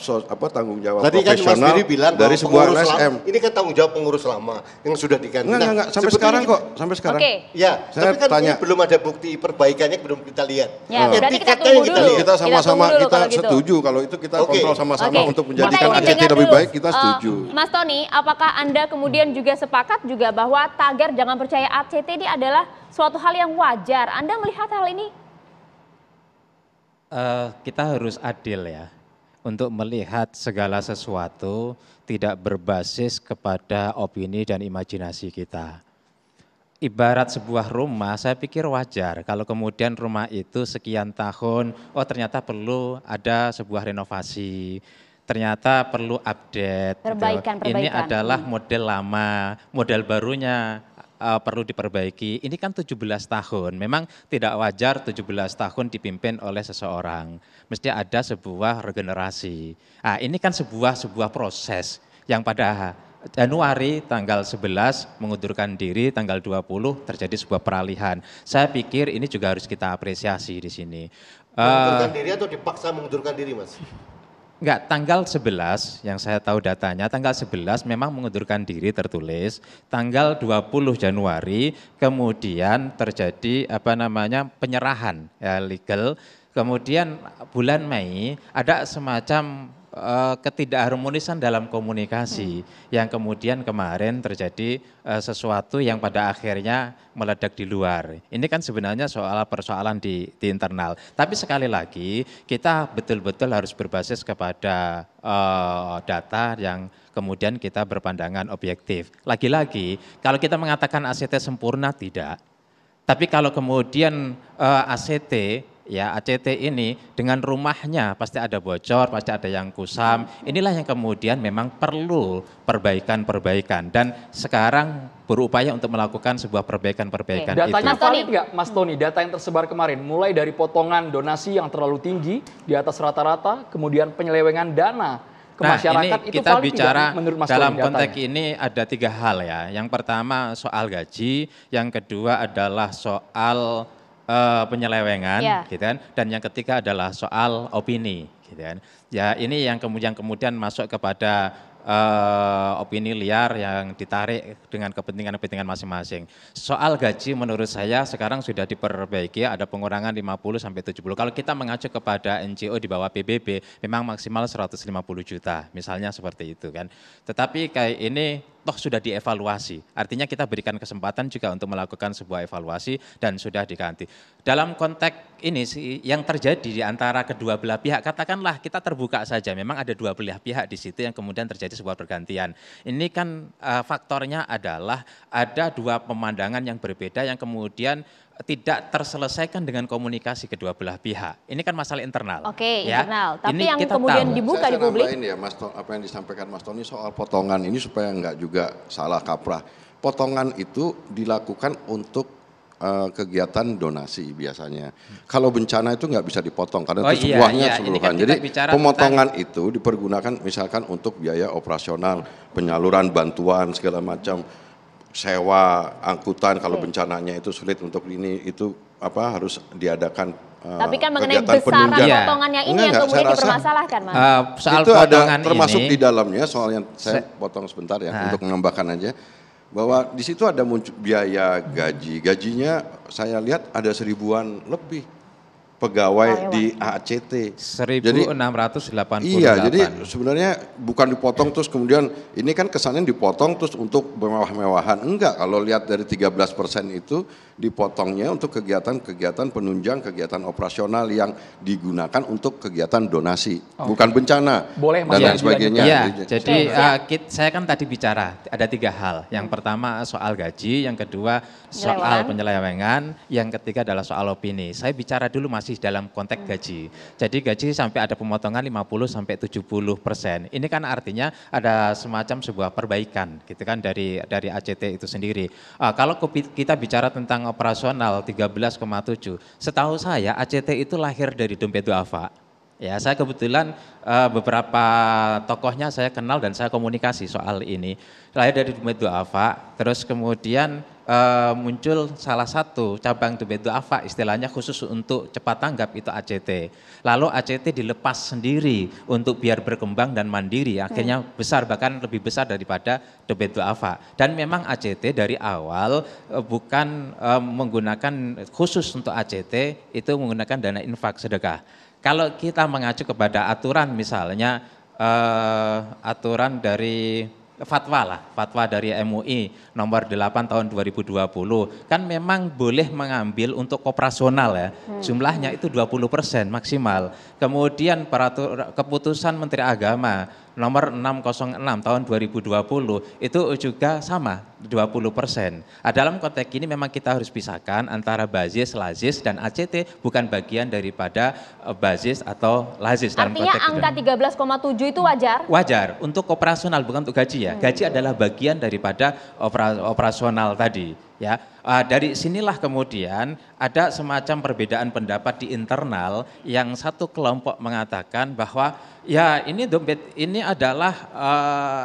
S5: tanggung jawab
S7: tadi kan Mas
S5: profesional
S7: Ferry bilang
S5: dari
S7: bahwa
S5: sebuah
S7: pengurus
S5: LSM.
S7: ini kan tanggung jawab pengurus lama yang sudah diganti.
S5: Enggak, sampai
S7: sebetulnya
S5: sekarang
S7: kita-
S5: kok, sampai sekarang.
S2: Oke.
S7: Ya,
S5: Saya
S7: tapi kan
S5: tanya.
S7: ini belum ada bukti perbaikannya, belum kita lihat.
S2: Ya, berarti kita
S7: Etikanya
S2: tunggu
S7: yang kita
S2: dulu.
S7: lihat.
S5: Kita sama-sama
S2: tunggu dulu
S5: kita
S2: kalau gitu.
S5: setuju kalau itu kita
S7: Oke.
S5: kontrol sama-sama
S2: Oke.
S5: untuk
S2: Kita
S5: menjadikan
S2: ingin
S5: ACT
S2: dengar
S5: lebih
S2: dulu,
S5: baik, kita setuju.
S2: Mas Tony, apakah Anda kemudian juga sepakat juga bahwa tagar jangan percaya ACT ini adalah suatu hal yang wajar? Anda melihat hal ini?
S8: Kita harus adil ya untuk melihat segala sesuatu tidak berbasis kepada opini dan imajinasi kita. Ibarat sebuah rumah, saya pikir wajar kalau kemudian rumah itu sekian tahun, oh ternyata perlu ada sebuah renovasi, ternyata perlu update.
S2: Perbaikan.
S8: Ini adalah model lama, model barunya perlu diperbaiki. Ini kan 17 tahun, memang tidak wajar 17 tahun dipimpin oleh seseorang. Mesti ada sebuah regenerasi. Nah, ini kan sebuah proses yang pada Januari tanggal 11 mengundurkan diri, tanggal 20 terjadi sebuah peralihan. Saya pikir ini juga harus kita apresiasi di sini.
S7: Mengundurkan diri atau dipaksa mengundurkan diri, Mas?
S8: Enggak, tanggal 11 yang saya tahu datanya, tanggal 11 memang mengundurkan diri tertulis, tanggal 20 Januari kemudian terjadi penyerahan ya, legal, kemudian bulan Mei ada semacam ketidakharmonisan dalam komunikasi yang kemudian kemarin terjadi sesuatu yang pada akhirnya meledak di luar. Ini kan sebenarnya persoalan di internal. Tapi sekali lagi kita betul-betul harus berbasis kepada data yang kemudian kita berpandangan objektif. Lagi-lagi kalau kita mengatakan ACT sempurna tidak. Tapi kalau kemudian ACT ini dengan rumahnya pasti ada bocor, pasti ada yang kusam. Inilah yang kemudian memang perlu perbaikan dan sekarang berupaya untuk melakukan sebuah perbaikan-perbaikan itu.
S1: Datanya valid nggak, Mas Tony? Data yang tersebar kemarin, mulai dari potongan donasi yang terlalu tinggi di atas rata-rata, kemudian penyelewengan dana ke masyarakat,
S8: ini
S1: itu
S8: kita
S1: valid
S8: bicara
S1: tidak menurut Mas
S8: dalam
S1: Tony
S8: konteks
S1: datanya?
S8: ini ada 3 hal ya. Yang pertama soal gaji, yang kedua adalah soal penyelewengan, gitu kan, dan yang ketiga adalah soal opini, gitu kan. Ya ini yang kemudian masuk kepada opini liar yang ditarik dengan kepentingan masing-masing. Soal gaji menurut saya sekarang sudah diperbaiki, ada pengurangan 50-70. Kalau kita mengacu kepada NGO di bawah PBB, memang maksimal 150 juta, misalnya seperti itu kan. Tetapi kayak ini toh sudah dievaluasi, artinya kita berikan kesempatan juga untuk melakukan sebuah evaluasi dan sudah diganti. Dalam konteks ini yang terjadi di antara kedua belah pihak, katakanlah kita terbuka saja, memang ada dua belah pihak di situ yang kemudian terjadi sebuah pergantian. Ini kan faktornya adalah ada dua pemandangan yang berbeda yang kemudian tidak terselesaikan dengan komunikasi kedua belah pihak. Ini kan masalah internal.
S2: Oke,
S8: ya.
S2: internal. Tapi
S8: ini
S2: yang kemudian
S8: tahu.
S2: dibuka di publik.
S5: Saya nambahin ya, apa yang disampaikan Mas Tony soal potongan ini supaya enggak juga salah kaprah. Potongan itu dilakukan untuk kegiatan donasi biasanya. Kalau bencana itu nggak bisa dipotong karena itu semuanya keseluruhan.
S8: Kan
S5: jadi pemotongan itu dipergunakan misalkan untuk biaya operasional, penyaluran bantuan segala macam, sewa angkutan kalau bencananya itu sulit untuk ini itu harus diadakan.
S2: Tapi kan mengenai besaran potongannya ini yang kemudian dipermasalahkan, Mas.
S8: Soal
S5: itu ada
S8: potongan
S5: termasuk
S8: ini,
S5: di dalamnya soal yang saya potong sebentar ya untuk menambahkan aja. Bahwa di situ ada muncul biaya gajinya saya lihat ada 1000-an lebih pegawai di ACT.
S8: 1.688.
S5: Iya, jadi sebenarnya bukan dipotong terus kemudian ini kan kesannya dipotong terus untuk mewah-mewahan. Enggak, kalau lihat dari 13% itu dipotongnya untuk kegiatan-kegiatan penunjang, kegiatan operasional yang digunakan untuk kegiatan donasi, bukan bencana.
S1: Boleh,
S5: dan lain sebagainya.
S8: Iya, jadi saya kan tadi bicara ada 3 hal. Yang pertama soal gaji, yang kedua soal penyelewengan, yang ketiga adalah soal opini. Saya bicara dulu masih dalam konteks gaji. Jadi gaji sampai ada pemotongan 50-70%. Ini kan artinya ada semacam sebuah perbaikan gitu kan dari ACT itu sendiri. Kalau kita bicara tentang operasional 13,7, setahu saya ACT itu lahir dari dompet duafa. Ya, saya kebetulan beberapa tokohnya saya kenal dan saya komunikasi soal ini. Lahir dari Dompet Duafa, terus kemudian muncul salah satu cabang Dompet Duafa, istilahnya khusus untuk cepat tanggap itu ACT. Lalu ACT dilepas sendiri untuk biar berkembang dan mandiri, akhirnya besar, bahkan lebih besar daripada Dompet Duafa. Dan memang ACT dari awal bukan menggunakan khusus untuk ACT, itu menggunakan dana infak sedekah. Kalau kita mengacu kepada aturan misalnya aturan dari fatwa dari MUI nomor 8 tahun 2020 kan memang boleh mengambil untuk operasional ya, jumlahnya itu 20% maksimal. Kemudian keputusan Menteri Agama nomor 606 tahun 2020 itu juga sama 20%. Dalam konteks ini memang kita harus pisahkan antara bazis, lazis dan ACT bukan bagian daripada bazis atau lazis.
S2: Artinya angka 13,7 itu wajar?
S8: Wajar untuk operasional bukan untuk gaji ya. Gaji adalah bagian daripada operasional tadi. Ya, dari sinilah kemudian ada semacam perbedaan pendapat di internal yang satu kelompok mengatakan bahwa ya ini dompet ini adalah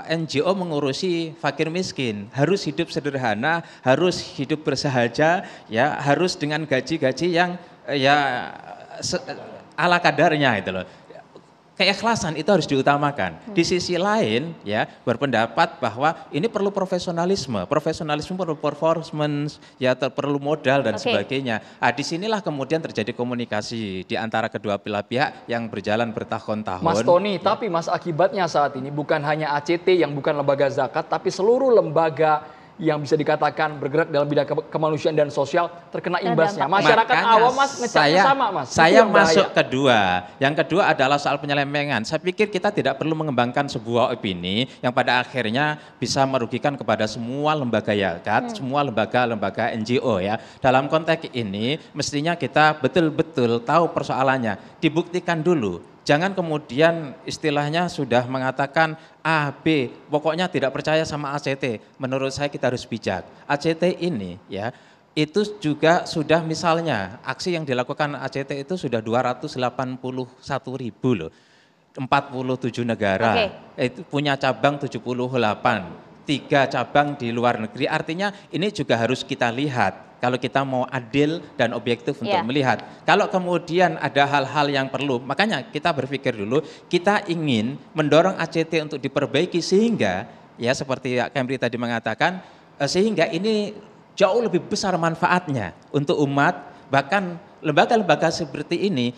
S8: NGO mengurusi fakir miskin, harus hidup sederhana, harus hidup bersahaja, ya harus dengan gaji-gaji yang ya ala kadarnya itu loh. Keikhlasan itu harus diutamakan. Di sisi lain ya berpendapat bahwa ini perlu profesionalisme perlu performance, ya perlu modal dan sebagainya. Disinilah kemudian terjadi komunikasi di antara kedua belah pihak yang berjalan bertahun-tahun.
S1: Mas Tony, tapi Mas akibatnya saat ini bukan hanya ACT yang bukan lembaga zakat, tapi seluruh lembaga yang bisa dikatakan bergerak dalam bidang kemanusiaan dan sosial terkena imbasnya. Masyarakat awam Mas ngecapnya sama Mas.
S8: Saya masuk kedua. Yang kedua adalah soal penyelewengan. Saya pikir kita tidak perlu mengembangkan sebuah opini yang pada akhirnya bisa merugikan kepada semua lembaga zakat, semua lembaga-lembaga NGO ya. Dalam konteks ini mestinya kita betul-betul tahu persoalannya, dibuktikan dulu. Jangan kemudian istilahnya sudah mengatakan A, B, pokoknya tidak percaya sama ACT. Menurut saya kita harus bijak. ACT ini ya, itu juga sudah misalnya aksi yang dilakukan ACT itu sudah 281.000 loh. 47 negara, itu punya cabang 78. 3 cabang di luar negeri, artinya ini juga harus kita lihat kalau kita mau adil dan objektif untuk melihat. Kalau kemudian ada hal-hal yang perlu, makanya kita berpikir dulu, kita ingin mendorong ACT untuk diperbaiki sehingga, ya seperti Kemri tadi mengatakan, sehingga ini jauh lebih besar manfaatnya untuk umat, bahkan lembaga-lembaga seperti ini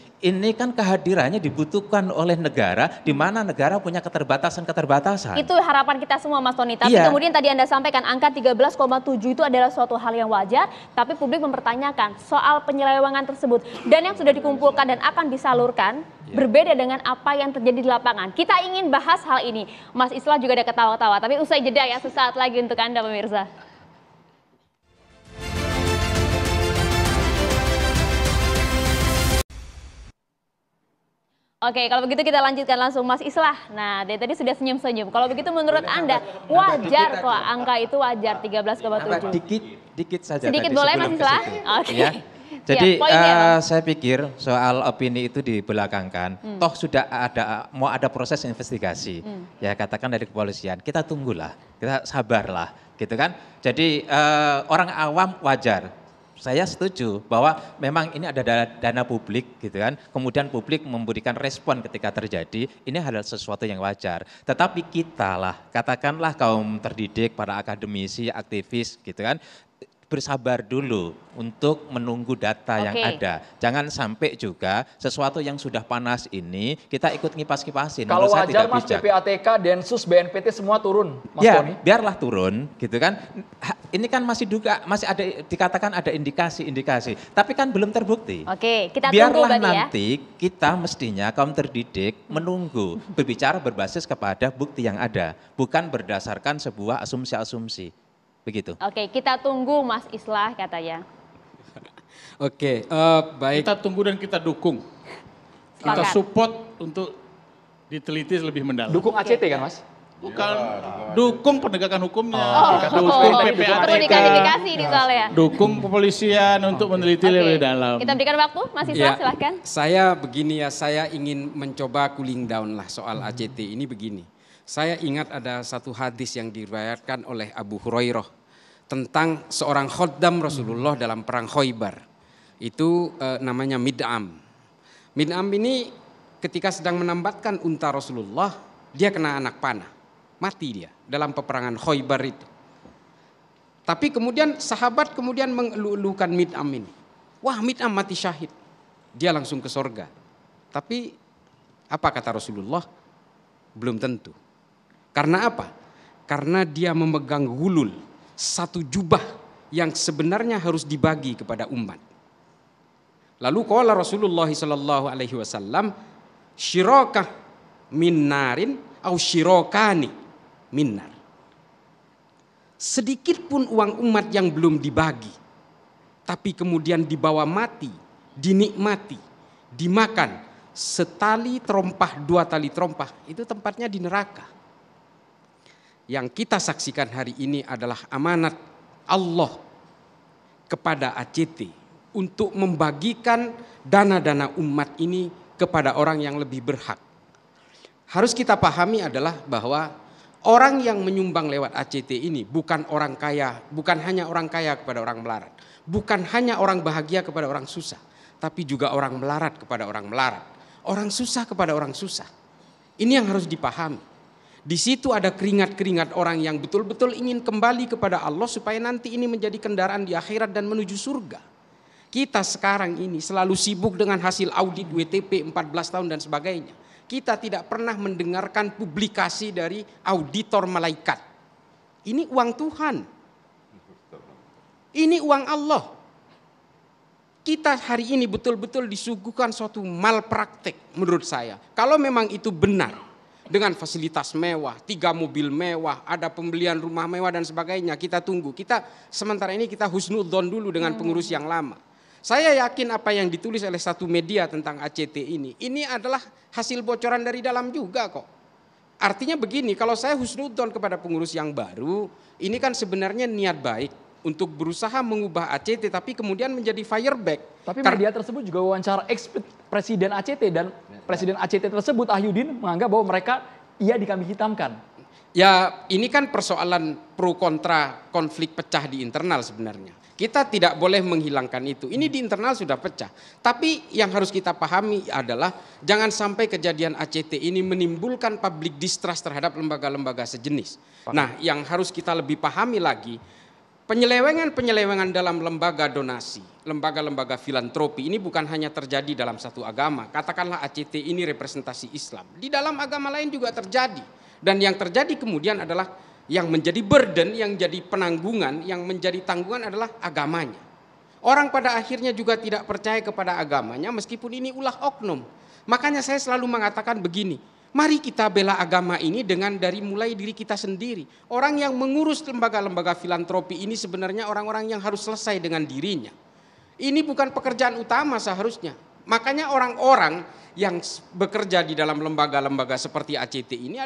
S8: kan kehadirannya dibutuhkan oleh negara, di mana negara punya keterbatasan-keterbatasan.
S2: Itu harapan kita semua Mas Tony, tapi kemudian tadi Anda sampaikan angka 13,7 itu adalah suatu hal yang wajar, tapi publik mempertanyakan soal penyelewengan tersebut. Dan yang sudah dikumpulkan dan akan disalurkan berbeda dengan apa yang terjadi di lapangan. Kita ingin bahas hal ini. Mas Islah juga ada ketawa-tawa, tapi usai jeda ya, sesaat lagi untuk Anda pemirsa. Oke, kalau begitu kita lanjutkan langsung Mas Islah. Nah, dari tadi sudah senyum-senyum. Kalau begitu menurut Anda wajar kok angka itu wajar 13,7?
S8: Dikit saja.
S2: Sedikit boleh Mas Islah? Oke.
S8: Ya. Jadi saya pikir soal opini itu dibelakangkan. Toh sudah mau ada proses investigasi. Ya katakan dari kepolisian. Kita tunggulah, kita sabarlah, gitu kan. Jadi orang awam wajar. Saya setuju bahwa memang ini ada dana publik gitu kan, kemudian publik memberikan respon ketika terjadi, ini adalah sesuatu yang wajar. Tetapi kita lah, katakanlah kaum terdidik, para akademisi, aktivis gitu kan, bersabar dulu untuk menunggu data yang ada. Jangan sampai juga sesuatu yang sudah panas ini kita ikut ngipas-kipasin.
S1: Kalau wajar Mas, PPATK, Densus, BNPT semua turun, Mas Tony?
S8: Biarlah turun gitu kan. Ini kan masih ada dikatakan ada indikasi-indikasi, tapi kan belum terbukti.
S2: Oke, kita
S8: tunggu
S2: berarti ya.
S8: Nanti kita mestinya kaum terdidik menunggu, berbicara berbasis kepada bukti yang ada, bukan berdasarkan sebuah asumsi-asumsi. Begitu.
S2: Oke, kita tunggu Mas Islah katanya.
S6: Oke, baik. Kita tunggu dan kita dukung. Kita support untuk diteliti lebih mendalam.
S1: Dukung ACT kan Mas?
S6: Bukan, dukung penegakan hukumnya,
S2: dukung PPATK,
S6: dukung kepolisian untuk meneliti lebih dalam.
S2: Kita berikan waktu, Mas Isra, silahkan.
S9: Saya begini ya, saya ingin mencoba cooling down lah soal ACT ini begini. Saya ingat ada satu hadis yang diriwayatkan oleh Abu Hurairah tentang seorang khaddam Rasulullah dalam perang Khaybar. Itu namanya Mid'am. Mid'am ini ketika sedang menambatkan unta Rasulullah, dia kena anak panah. Mati dia dalam peperangan Khaybar itu. Tapi kemudian sahabat kemudian mengeluh-elukan Mid'am ini. Wah, Mid'am mati syahid. Dia langsung ke sorga. Tapi apa kata Rasulullah? Belum tentu. Karena apa? Karena dia memegang gulul, satu jubah yang sebenarnya harus dibagi kepada umat. Lalu qala Rasulullah sallallahu alaihi wasallam, syirakah min narin au syirokani minnar. Sedikit pun uang umat yang belum dibagi, tapi kemudian dibawa mati, dinikmati, dimakan, setali terompah, dua tali terompah, itu tempatnya di neraka. Yang kita saksikan hari ini adalah amanat Allah kepada ACT untuk membagikan dana-dana umat ini kepada orang yang lebih berhak. Harus kita pahami adalah bahwa orang yang menyumbang lewat ACT ini bukan orang kaya, bukan hanya orang kaya kepada orang melarat, bukan hanya orang bahagia kepada orang susah, tapi juga orang melarat kepada orang melarat, orang susah kepada orang susah. Ini yang harus dipahami. Di situ ada keringat-keringat orang yang betul-betul ingin kembali kepada Allah supaya nanti ini menjadi kendaraan di akhirat dan menuju surga. Kita sekarang ini selalu sibuk dengan hasil audit WTP 14 tahun dan sebagainya. Kita tidak pernah mendengarkan publikasi dari auditor malaikat. Ini uang Tuhan. Ini uang Allah. Kita hari ini betul-betul disuguhkan suatu malpraktek menurut saya. Kalau memang itu benar, dengan fasilitas mewah, 3 mobil mewah, ada pembelian rumah mewah dan sebagainya, kita tunggu. Kita sementara ini kita husnudzon dulu dengan pengurus yang lama. Saya yakin apa yang ditulis oleh satu media tentang ACT ini adalah hasil bocoran dari dalam juga kok. Artinya begini, kalau saya husnudzon kepada pengurus yang baru, ini kan sebenarnya niat baik untuk berusaha mengubah ACT, tapi kemudian menjadi fireback.
S1: Tapi media tersebut juga wawancara ex-presiden ACT, dan presiden ACT tersebut, Ahyudin, menganggap bahwa mereka dikambing hitamkan.
S9: Ya, ini kan persoalan pro kontra konflik pecah di internal sebenarnya. Kita tidak boleh menghilangkan itu. Ini di internal sudah pecah. Tapi yang harus kita pahami adalah jangan sampai kejadian ACT ini menimbulkan public distrust terhadap lembaga-lembaga sejenis. Nah, yang harus kita lebih pahami lagi, penyelewengan dalam lembaga donasi, lembaga-lembaga filantropi ini bukan hanya terjadi dalam satu agama. Katakanlah ACT ini representasi Islam. Di dalam agama lain juga terjadi. Dan yang terjadi kemudian adalah yang menjadi burden, yang jadi penanggungan, yang menjadi tanggungan adalah agamanya. Orang pada akhirnya juga tidak percaya kepada agamanya meskipun ini ulah oknum. Makanya saya selalu mengatakan begini, mari kita bela agama ini dengan dari mulai diri kita sendiri. Orang yang mengurus lembaga-lembaga filantropi ini sebenarnya orang-orang yang harus selesai dengan dirinya. Ini bukan pekerjaan utama seharusnya. Makanya orang-orang yang bekerja di dalam lembaga-lembaga seperti ACT ini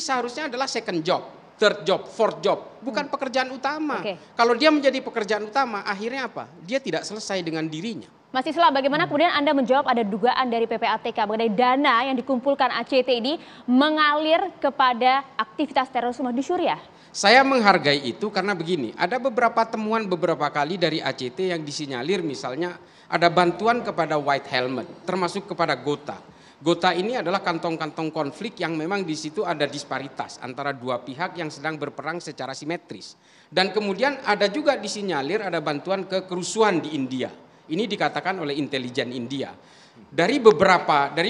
S9: seharusnya adalah second job, third job, fourth job, bukan pekerjaan utama. Kalau dia menjadi pekerjaan utama, akhirnya apa? Dia tidak selesai dengan dirinya.
S2: Mas Isla, bagaimana kemudian Anda menjawab ada dugaan dari PPATK mengenai dana yang dikumpulkan ACT ini mengalir kepada aktivitas terorisme di Suriah?
S9: Saya menghargai itu karena begini, ada beberapa temuan beberapa kali dari ACT yang disinyalir, misalnya ada bantuan kepada White Helmet, termasuk kepada Gota. Gota ini adalah kantong-kantong konflik yang memang di situ ada disparitas antara dua pihak yang sedang berperang secara simetris. Dan kemudian ada juga disinyalir ada bantuan ke kerusuhan di India. Ini dikatakan oleh intelijen India. Dari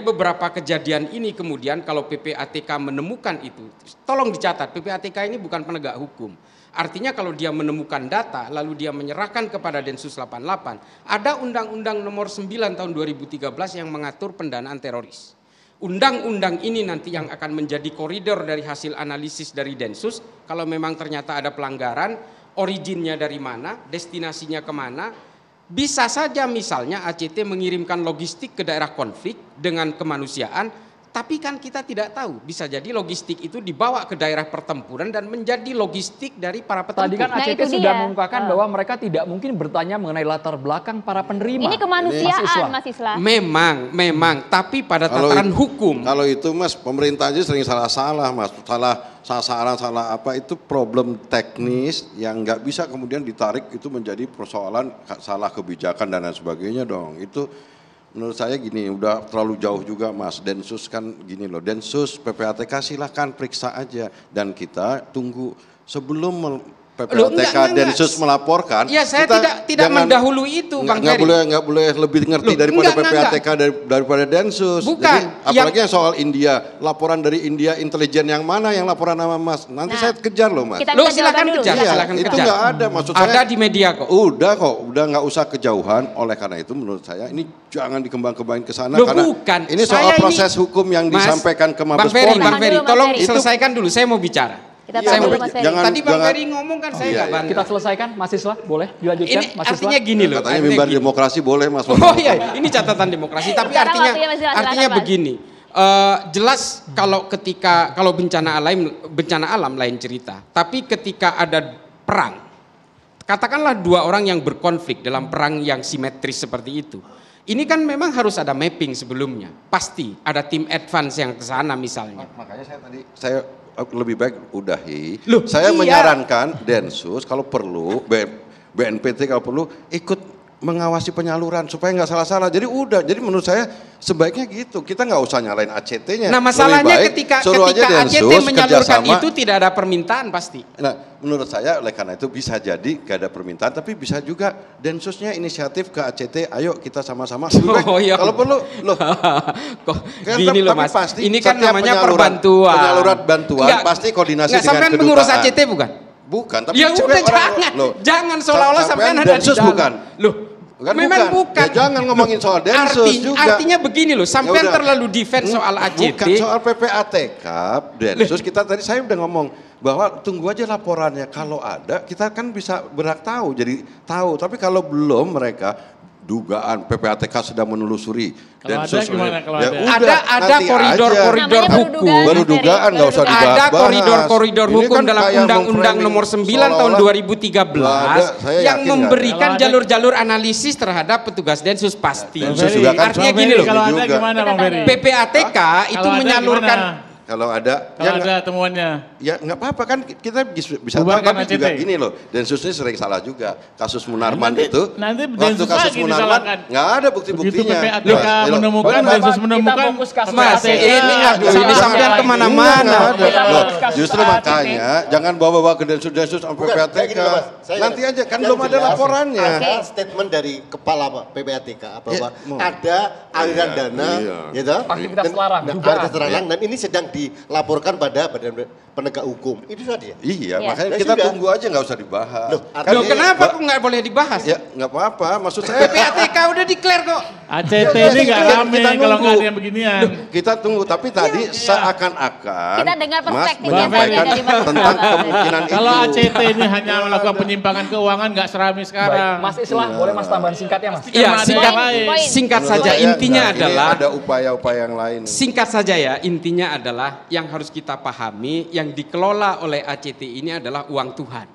S9: beberapa kejadian ini kemudian kalau PPATK menemukan itu, tolong dicatat, PPATK ini bukan penegak hukum. Artinya kalau dia menemukan data lalu dia menyerahkan kepada Densus 88, ada Undang-Undang nomor 9 tahun 2013 yang mengatur pendanaan teroris. Undang-undang ini nanti yang akan menjadi koridor dari hasil analisis dari Densus, kalau memang ternyata ada pelanggaran, originnya dari mana, destinasinya kemana. Bisa saja misalnya ACT mengirimkan logistik ke daerah konflik dengan kemanusiaan Tapi kan kita tidak tahu, bisa jadi logistik itu dibawa ke daerah pertempuran dan menjadi logistik dari para petempur.
S1: Tadi kan ACT sudah mengungkapkan bahwa mereka tidak mungkin bertanya mengenai latar belakang para penerima.
S2: Ini kemanusiaan, Mas Islah.
S9: Memang, tapi pada tataran hukum.
S5: Kalau itu Mas, pemerintah aja sering salah-salah Mas, salah apa, itu problem teknis yang nggak bisa kemudian ditarik itu menjadi persoalan salah kebijakan dan lain sebagainya dong. Itu menurut saya gini, udah terlalu jauh juga Mas. Densus kan gini loh, Densus, PPATK silahkan periksa aja. Dan kita tunggu sebelum PPATK Densus melaporkan.
S9: Ya saya tidak mendahului itu Bang Ferry.
S5: Nggak boleh lebih ngerti daripada PPATK daripada Densus.
S9: Bukan.
S5: Jadi, apalagi yang soal India, laporan dari India intelijen yang mana yang laporan nama Mas? Nanti saya kejar loh Mas.
S9: Lo silakan kejar, silakan
S5: itu
S9: kejar.
S5: nggak ada, maksud saya.
S9: Ada di media kok.
S5: Udah nggak usah kejauhan. Oleh karena itu menurut saya ini jangan dikembang-kembangin ke sana karena
S9: bukan.
S5: Ini soal proses hukum yang disampaikan ke Mabes Polri.
S9: Bang Ferry, tolong selesaikan dulu. Saya mau bicara. Tadi Bang Ferry ngomong kan saya nggak bantu.
S1: Kita selesaikan, Mas Islah, boleh dilanjutkan?
S9: Ini artinya gini loh.
S5: Katanya mimbar demokrasi boleh Mas.
S9: Oh iya, ini catatan demokrasi. Tapi artinya begini. Jelas kalau bencana alam lain cerita. Tapi ketika ada perang, katakanlah dua orang yang berkonflik dalam perang yang simetris seperti itu. Ini kan memang harus ada mapping sebelumnya. Pasti ada tim advance yang ke sana misalnya.
S5: Makanya saya lebih baik udahi. Saya menyarankan Densus kalau perlu, BNPT kalau perlu ikut mengawasi penyaluran supaya nggak salah-salah. Jadi menurut saya sebaiknya gitu. Kita nggak usah nyalain ACT-nya.
S9: Nah masalahnya ketika ACT menyalurkan itu tidak ada permintaan pasti.
S5: Nah menurut saya oleh karena itu bisa jadi gak ada permintaan, tapi bisa juga Densusnya inisiatif ke ACT, ayo kita sama-sama.
S9: Iya.
S5: Kalau perlu,
S9: gini loh Mas,
S5: pasti
S9: ini kan namanya perbantuan.
S5: Penyaluran bantuan pasti koordinasi dengan
S9: sampean
S5: kedutaan.
S9: Pengurus ACT bukan?
S5: Bukan, tapi
S9: ya udah jangan seolah-olah sampean ada di dalam.
S5: Bukan.
S9: Memang bukan.
S5: Ya, jangan ngomongin soal Densus juga.
S9: Artinya begini loh, sampean terlalu defense soal ACT.
S5: Bukan soal PPATK, Densus kita tadi saya udah ngomong bahwa tunggu aja laporannya. Kalau ada kita kan bisa berhak tahu, jadi tahu. Tapi kalau belum mereka dugaan PPATK sedang menelusuri.
S6: Kalau ada gimana kalau
S5: ya
S6: ada?
S5: udah,
S9: ada koridor-koridor hukum.
S5: Baru dugaan nggak usah dibahas.
S9: Ada koridor-koridor hukum
S5: kan
S9: dalam Undang-Undang nomor 9 tahun 2013 yang memberikan jalur-jalur analisis terhadap petugas Densus pasti.
S5: Densus juga kan
S9: artinya gini loh.
S6: Kalau ada gimana Bang Ferry?
S9: PPATK itu menyalurkan.
S5: Kalau ada
S6: temuannya.
S5: Ya nggak apa-apa kan kita bisa tahu, tapi juga gini loh, Densus ini sering salah juga. Kasus Munarman itu, waktu kasus Munarman nggak ada bukti-buktinya.
S6: PPATK menemukan, Densus menemukan.
S9: Mas, ini sampai kemana-mana.
S5: Justru makanya jangan bawa-bawa ke Densus sampai PPATK. Nanti aja kan belum ada laporannya.
S7: Ada statement dari kepala PPATK bahwa ada aliran dana, gitu.
S1: Aktivitas terlarang,
S7: dan ini sedang dilaporkan pada Badan Penegak Hukum. Itu saja.
S5: Iya, makanya kita tunggu aja, nggak usah dibahas.
S9: Loh, kenapa kok nggak boleh dibahas?
S5: Ya nggak apa-apa, maksud saya.
S9: PPATK udah declare kok.
S6: ACT ini nggak rame kalau nggak ada yang beginian.
S5: Kita tunggu, tapi tadi seakan-akan
S2: kita dengar
S5: Mas
S2: perspektif
S5: menyampaikan tentang kemungkinan itu.
S6: Kalau ACT ini hanya melakukan penyimpangan keuangan, nggak serami sekarang.
S1: Mas Islah, boleh Mas tambahan singkatnya Mas?
S9: Iya, singkat saja. Intinya adalah
S5: ada upaya-upaya yang lain.
S9: Singkat saja ya, intinya adalah yang harus kita pahami, yang dikelola oleh ACT ini adalah uang Tuhan.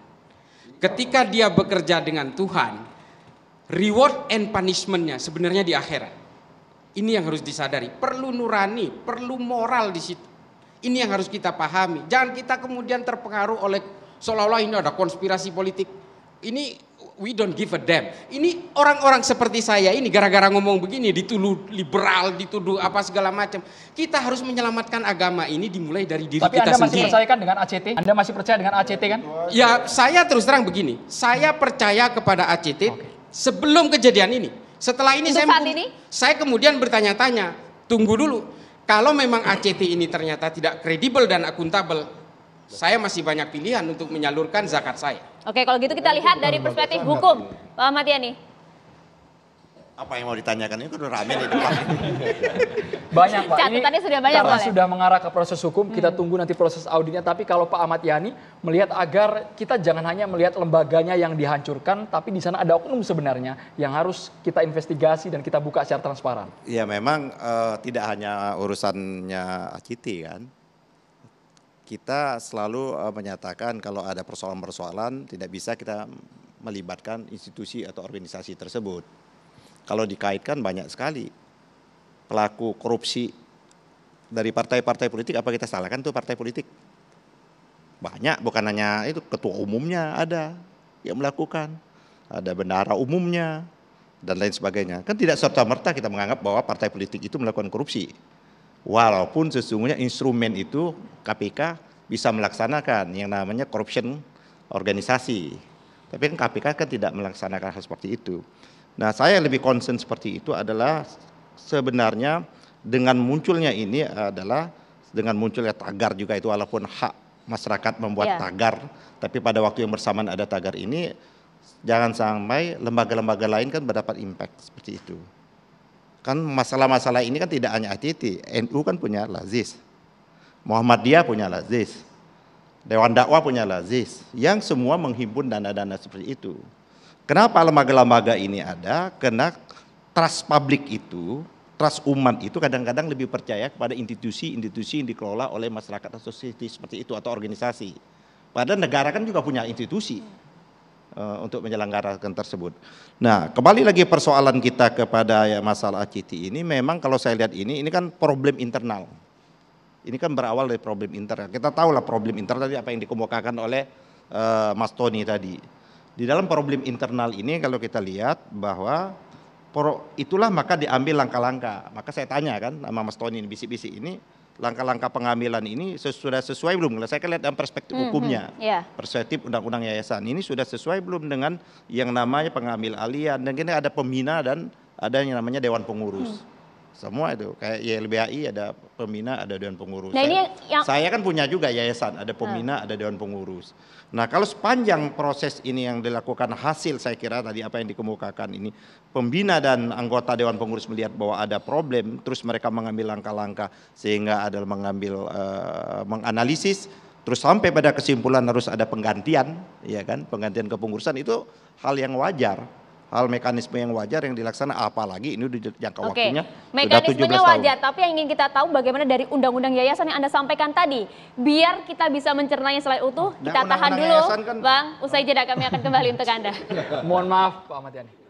S9: Ketika dia bekerja dengan Tuhan, reward and punishment-nya sebenarnya di akhirat. Ini yang harus disadari. Perlu nurani, perlu moral di situ. Ini yang harus kita pahami. Jangan kita kemudian terpengaruh oleh seolah-olah ini ada konspirasi politik. Ini we don't give a damn. Ini orang-orang seperti saya ini gara-gara ngomong begini dituduh liberal, dituduh apa segala macam. Kita harus menyelamatkan agama ini dimulai dari diri kita sendiri. Tapi Anda
S1: masih percaya kan dengan ACT? Anda masih percaya dengan ACT kan?
S9: Ya, saya terus terang begini. Saya percaya kepada ACT sebelum kejadian ini. Setelah ini saya kemudian bertanya-tanya, tunggu dulu. Kalau memang ACT ini ternyata tidak kredibel dan akuntabel, saya masih banyak pilihan untuk menyalurkan zakat saya.
S2: Oke, kalau gitu kita lihat dari perspektif hukum, Pak Ahmad Yani.
S10: Apa yang mau ditanyakan ini udah rame di depan.
S1: Banyak Pak.
S2: Catatannya sudah banyak
S1: karena
S2: boleh.
S1: sudah mengarah ke proses hukum, kita tunggu nanti proses auditnya. Tapi kalau Pak Ahmad Yani melihat agar kita jangan hanya melihat lembaganya yang dihancurkan, tapi di sana ada oknum sebenarnya yang harus kita investigasi dan kita buka secara transparan.
S10: Ya memang tidak hanya urusannya ACT kan. Kita selalu menyatakan kalau ada persoalan-persoalan tidak bisa kita melibatkan institusi atau organisasi tersebut. Kalau dikaitkan banyak sekali pelaku korupsi dari partai-partai politik, apa kita salahkan tuh partai politik? Banyak, bukan hanya itu, ketua umumnya ada yang melakukan, ada bendahara umumnya, dan lain sebagainya. Kan tidak serta-merta kita menganggap bahwa partai politik itu melakukan korupsi. Walaupun sesungguhnya instrumen itu KPK bisa melaksanakan yang namanya corruption organisasi. Tapi kan KPK kan tidak melaksanakan hal seperti itu. Nah, saya lebih concern seperti itu adalah sebenarnya dengan munculnya ini adalah dengan munculnya tagar juga itu, walaupun hak masyarakat membuat tagar, tapi pada waktu yang bersamaan ada tagar ini, jangan sampai lembaga-lembaga lain kan mendapat impact seperti itu. Kan masalah-masalah ini kan tidak hanya ACT, NU kan punya Lazis, Muhammadiyah punya Lazis, Dewan Dakwah punya Lazis, yang semua menghimpun dana-dana seperti itu. Kenapa lembaga-lembaga ini ada? Karena trust publik itu, trust umat itu kadang-kadang lebih percaya kepada institusi-institusi yang dikelola oleh masyarakat asosiasi seperti itu atau organisasi. Padahal negara kan juga punya institusi untuk menyelenggarakan tersebut. Nah, kembali lagi persoalan kita kepada masalah ACT ini, memang kalau saya lihat ini kan problem internal. Ini kan berawal dari problem internal. Kita tahu lah problem internal tadi apa yang dikemukakan oleh Mas Tony tadi. Di dalam problem internal ini kalau kita lihat bahwa itulah maka diambil langkah-langkah. Maka saya tanya kan sama Mas Tony bisik-bisik ini, langkah-langkah pengambilan ini sudah sesuai belum? Saya kan lihat dalam perspektif hukumnya, perspektif undang-undang yayasan ini sudah sesuai belum dengan yang namanya pengambil alihan, dan kini ada pembina dan ada yang namanya dewan pengurus. Semua itu kayak YLBHI ada pembina, ada dewan pengurus. Nah, saya kan punya juga yayasan, ada pembina, ada dewan pengurus. Nah, kalau sepanjang proses ini yang dilakukan hasil, saya kira tadi apa yang dikemukakan ini, pembina dan anggota dewan pengurus melihat bahwa ada problem, terus mereka mengambil langkah-langkah sehingga ada menganalisis, terus sampai pada kesimpulan harus ada penggantian, ya kan, penggantian kepengurusan itu hal yang wajar. Hal mekanisme yang wajar yang dilaksanakan, apalagi ini udah jangka waktunya
S2: mekanismenya wajar, tapi yang ingin kita tahu bagaimana dari undang-undang yayasan yang Anda sampaikan tadi, biar kita bisa mencernanya selain utuh, kita tahan dulu, kan, Bang, usai jeda kami akan kembali untuk Anda.
S1: Mohon maaf Pak Ahmad Yani.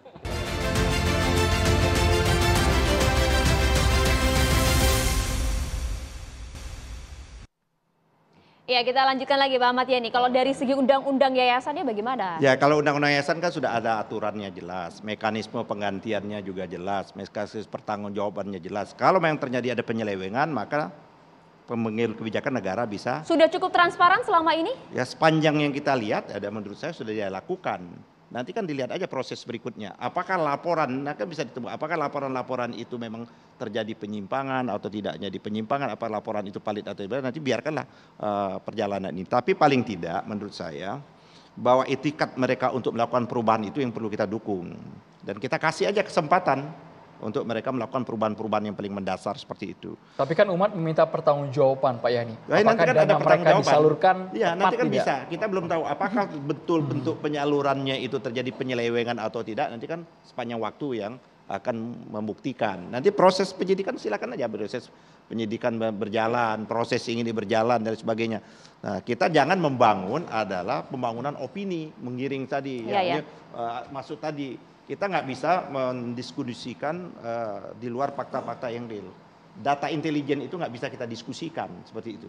S2: Ya, kita lanjutkan lagi Pak Ahmad Yani. Kalau dari segi undang-undang yayasannya bagaimana?
S10: Ya, kalau undang-undang yayasan kan sudah ada aturannya jelas, mekanisme penggantiannya juga jelas, mekanisme pertanggungjawabannya jelas. Kalau memang terjadi ada penyelewengan, maka pengambil kebijakan negara bisa.
S2: Sudah cukup transparan selama ini?
S10: Ya, sepanjang yang kita lihat, ada menurut saya sudah dilakukan. Nanti kan dilihat aja proses berikutnya. Apakah laporan, nah kan bisa ditemu, apakah laporan-laporan itu memang terjadi penyimpangan atau tidaknya di penyimpangan, apa laporan itu valid atau tidak, nanti biarkanlah perjalanan ini. Tapi paling tidak menurut saya, bahwa etikat mereka untuk melakukan perubahan itu yang perlu kita dukung. Dan kita kasih aja kesempatan untuk mereka melakukan perubahan-perubahan yang paling mendasar seperti itu.
S1: Tapi kan umat meminta pertanggungjawaban Pak Yani.
S10: Apakah nanti kan ada pertanggungjawaban
S1: disalurkan?
S10: Ya, nanti kan
S1: tidak?
S10: bisa. Kita belum tahu apakah betul bentuk penyalurannya itu terjadi penyelewengan atau tidak. Nanti kan sepanjang waktu yang akan membuktikan. Nanti proses penyidikan silakan aja, proses penyidikan berjalan, proses ini berjalan dan sebagainya. Nah, kita jangan membangun adalah pembangunan opini, menggiring tadi, maksud tadi. Kita nggak bisa mendiskusikan di luar fakta-fakta yang real. Data intelijen itu nggak bisa kita diskusikan seperti itu.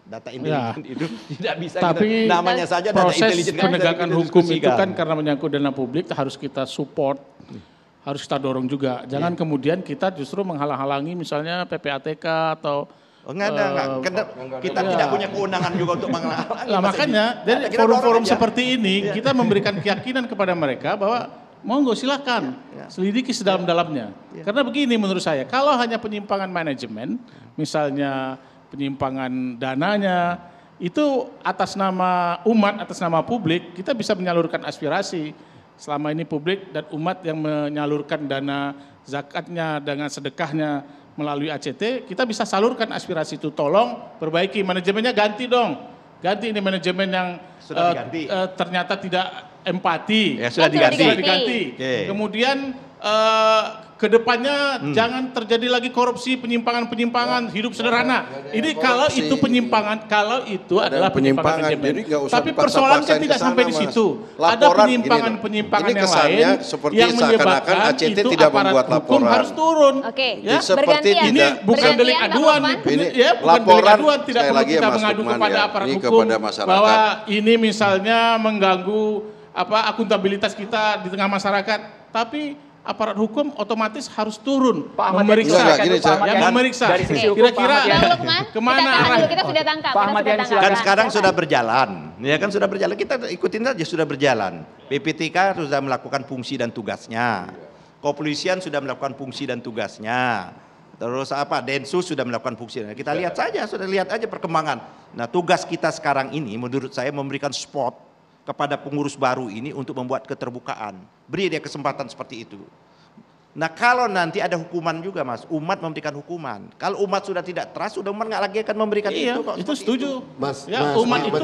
S10: Data intelijen itu tidak bisa.
S6: Tapi
S10: kita, namanya saja data intelijen.
S6: Proses penegakan hukum itu kan karena menyangkut dana publik harus kita support, harus kita dorong juga. Jangan kemudian kita justru menghalang-halangi misalnya PPATK atau
S10: enggak. Kita tidak punya kewenangan juga untuk menghalangi.
S6: Nah, makanya dari forum-forum seperti ini kita memberikan keyakinan kepada mereka bahwa monggo silakan selidiki sedalam-dalamnya. Karena begini menurut saya, kalau hanya penyimpangan manajemen, misalnya penyimpangan dananya, itu atas nama umat, atas nama publik, kita bisa menyalurkan aspirasi. selama ini publik dan umat yang menyalurkan dana zakatnya dengan sedekahnya melalui ACT, kita bisa salurkan aspirasi itu. Tolong perbaiki manajemennya, ganti dong. Ganti ini manajemen yang ternyata tidak empati.
S11: Ya, sudah diganti.
S6: Sudah diganti.
S11: Okay.
S6: Kemudian kedepannya jangan terjadi lagi korupsi, penyimpangan-penyimpangan hidup sederhana. Ini kalau itu penyimpangan, kalau itu adalah penyimpangan
S5: jadi nggak usah
S6: tapi persoalan kan tidak sampai di situ. Ada penyimpangan-penyimpangan yang lain yang menyebabkan
S5: ACT
S6: itu
S5: tidak
S6: aparat
S5: membuat
S6: hukum
S5: laporan.
S6: harus turun.
S2: Oke,
S6: Ya,
S5: seperti
S2: bergantian.
S6: ini bukan delik aduan,
S5: Ini
S6: ya, bukan delik
S5: laporan,
S6: aduan, tidak
S5: sekali
S6: perlu
S5: lagi ya,
S6: kita
S5: Mas
S6: mengadu
S5: Lukman,
S6: kepada
S5: ya,
S6: aparat
S5: ini
S6: hukum
S5: kepada masyarakat.
S6: bahwa ini misalnya mengganggu akuntabilitas kita di tengah masyarakat, tapi aparat hukum otomatis harus turun
S1: Pak Ahmad
S6: memeriksa,
S1: memeriksa. Dari sisi hukum,
S6: kira-kira
S2: Kemana arah? Kita sudah tangkap.
S1: Pak Ahmad Yani,
S11: Kan sekarang sudah berjalan, ya kan sudah berjalan. Kita ikutin saja sudah berjalan. PPTK sudah melakukan fungsi dan tugasnya. Kepolisian sudah melakukan fungsi dan tugasnya. Terus Densus sudah melakukan fungsi. Kita lihat saja, sudah lihat aja perkembangan. Nah, tugas kita sekarang ini menurut saya memberikan spot kepada pengurus baru ini untuk membuat keterbukaan. Beri dia kesempatan seperti itu. Nah, kalau nanti ada hukuman juga, Mas, umat memberikan hukuman. Kalau umat sudah tidak trust, udah umat nggak lagi akan memberikan itu. Kok
S6: itu setuju.
S7: Mas,
S6: ya, umat itu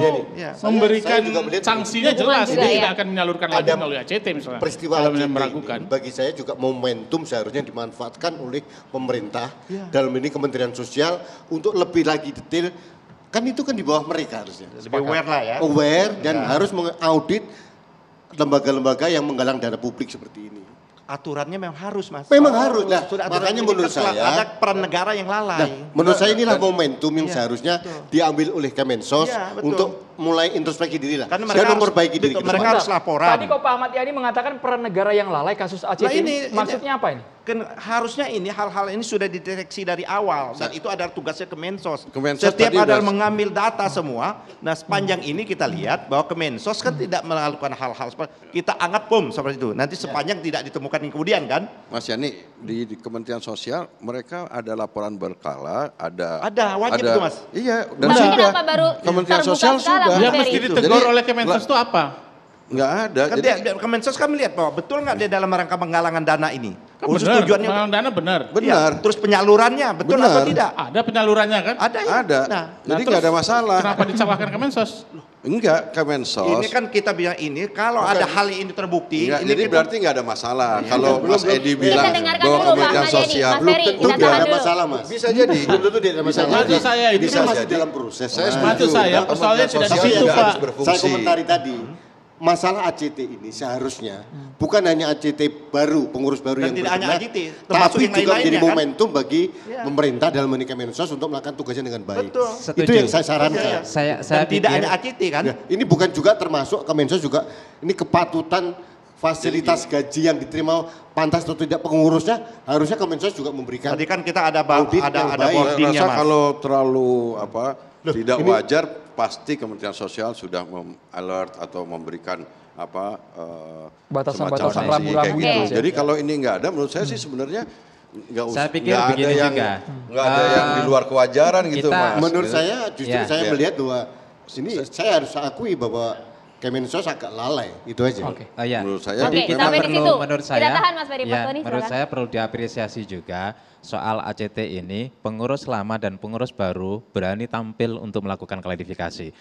S6: memberikan sanksinya jelas, dia tidak akan menyalurkan lagi melalui ACT misalnya.
S7: Peristiwa
S6: kalau
S7: ACT
S6: meragukan.
S7: ini bagi saya juga momentum seharusnya dimanfaatkan oleh pemerintah dalam ini Kementerian Sosial untuk lebih lagi detail. Kan itu kan di bawah mereka harusnya.
S11: Lebih aware lah ya.
S7: Aware dan harus mengaudit lembaga-lembaga yang menggalang dana publik seperti ini.
S11: Aturannya memang harus, Mas.
S7: Memang harus. Nah,
S11: sudah
S7: makanya
S11: ini
S7: menurut
S11: kan
S7: saya
S11: ada peran negara yang lalai.
S7: Menurut saya inilah momentum yang seharusnya diambil oleh Kemensos
S11: Iya, betul.
S7: untuk mulai introspeksi diri lah.
S11: Karena
S7: Dan
S11: mereka
S7: memperbaiki diri kita.
S11: mereka harus laporan.
S1: Tadi kok Pak Ahmad Yani mengatakan peran negara yang lalai kasus ACT
S11: Nah,
S1: ini maksudnya apa ini?
S11: Kan harusnya ini hal-hal ini sudah dideteksi dari awal dan itu adalah tugasnya Kemensos.
S5: Kemensos
S11: Setiap
S5: tadi
S11: adalah
S5: udah-
S11: mengambil data semua. Nah, sepanjang ini kita lihat bahwa Kemensos kan tidak melakukan hal-hal seperti kita anggap seperti itu. Nanti sepanjang tidak ditemukan yang kemudian kan?
S5: Mas Yani, di Kementerian Sosial mereka ada laporan berkala, ada
S11: wajib itu, Mas.
S5: Iya, dan
S2: Tapi
S5: sudah
S2: kenapa baru
S5: Kementerian
S2: terbuka
S5: Sosial
S2: sekarang,
S5: sudah.
S2: Mas
S6: Ya
S2: Ferry?
S6: mesti ditegur oleh Kemensos itu apa?
S5: Nggak ada.
S11: Kan
S5: Jadi
S11: Kemensos kan melihat bahwa betul nggak dia dalam rangka penggalangan dana ini?
S6: Kan
S11: Unsur
S6: benar,
S11: tujuannya
S6: penggalangan dana benar.
S5: benar.
S11: Iya, terus penyalurannya betul
S5: Benar.
S11: atau tidak?
S6: Ada penyalurannya kan?
S11: Ada ya?
S5: Ada.
S11: Nah,
S5: Jadi
S6: terus
S5: nggak ada masalah.
S6: Kenapa disalahkan Kemensos?
S5: Enggak, Kemensos.
S11: ini kan kita bilang ini kalau ada hal ini terbukti,
S5: Enggak,
S11: ini
S5: jadi
S11: kita-
S5: berarti nggak ada masalah. Kalau Mas Edi bilang
S2: dengarkan
S5: bahwa
S2: dulu, Pak
S5: Kementerian
S2: Ahmad Yani.
S5: Sosial
S2: Mas Ferry,
S7: Tentu
S2: kita
S7: tidak
S2: tahan
S7: ada
S2: dulu.
S7: masalah, Mas.
S5: bisa jadi.
S7: Belum tentu tidak ada masalah.
S6: Maksud saya itu
S7: Bisa
S6: kan
S7: masih
S6: masih
S7: dalam proses.
S5: Saya
S6: Maksud saya persoalannya tidak di situ,
S5: juga
S6: Pak.
S5: harus berfungsi.
S7: Saya komentari tadi. Masalah ACT ini seharusnya bukan hanya ACT baru, pengurus baru
S11: Dan
S7: yang
S11: tidak hanya
S7: berbenah,
S11: ACT, termasuk
S7: tapi
S11: yang
S7: juga
S11: lain-lainnya,
S7: menjadi
S11: kan?
S7: momentum bagi
S11: Ya.
S7: pemerintah dalam ini Kemensos untuk melakukan tugasnya dengan baik.
S11: Betul.
S7: Itu yang saya sarankan.
S8: Saya
S11: Dan tidak
S8: pikir
S11: hanya ACT kan?
S7: Ya, ini bukan juga termasuk Kemensos juga ini kepatutan fasilitas gaji yang diterima pantas atau tidak pengurusnya, harusnya Kemensos juga memberikan.
S11: Tadi kan kita ada audit
S7: yang
S11: ada
S7: baik.
S11: boardingnya,
S5: Rasa
S11: Mas.
S5: kalau terlalu tidak
S7: ini-
S5: wajar, pasti Kementerian Sosial sudah alert atau memberikan
S1: Batasan-batasan
S5: semacam sanksi
S1: rambu-rambu
S5: kayak gitu.
S2: itu.
S5: Jadi kalau ini nggak ada, menurut saya sih sebenarnya nggak usah.
S8: Saya pikir
S5: nggak ada
S8: begini
S5: yang,
S8: juga.
S5: nggak ada yang di luar kewajaran gitu,
S8: kita-
S5: Mas.
S7: Menurut
S5: Gitu.
S7: saya justru
S8: Ya.
S7: saya
S5: Ya.
S7: melihat bahwa ini saya harus akui bahwa Kemensos agak lalai, itu aja.
S1: Oke.
S8: ya.
S5: Menurut saya
S8: Jadi
S2: Oke,
S8: kita
S2: sampai di
S8: perlu,
S2: situ.
S8: menurut
S2: Kita
S8: saya,
S2: tahan, Mas Ferry. Mas
S8: ya,
S2: Tony,
S8: menurut
S2: silakan.
S8: saya perlu diapresiasi juga soal ACT ini, pengurus lama dan pengurus baru berani tampil untuk melakukan klarifikasi.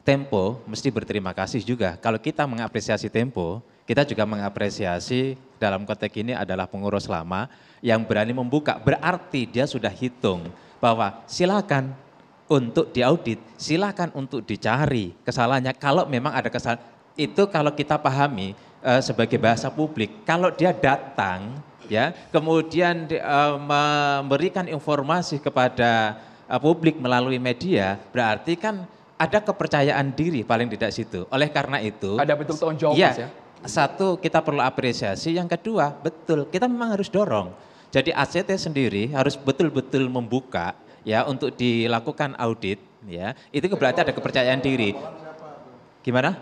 S8: Tempo mesti berterima kasih juga. Kalau kita mengapresiasi Tempo, kita juga mengapresiasi dalam konteks ini adalah pengurus lama yang berani membuka. Berarti dia sudah hitung bahwa silakan untuk diaudit, silakan untuk dicari kesalahannya. Kalau memang ada kesalahan, itu kalau kita pahami sebagai bahasa publik. Kalau dia datang, ya, kemudian memberikan informasi kepada publik melalui media, berarti kan ada kepercayaan diri paling tidak situ. Oleh karena itu,
S1: Ada bentuk tanggung jawab,
S8: iya,
S1: Mas, ya?
S8: satu kita perlu apresiasi, yang kedua betul kita memang harus dorong. Jadi ACT sendiri harus betul-betul membuka ya untuk dilakukan audit ya. Itu berarti ada kepercayaan diri. Gimana?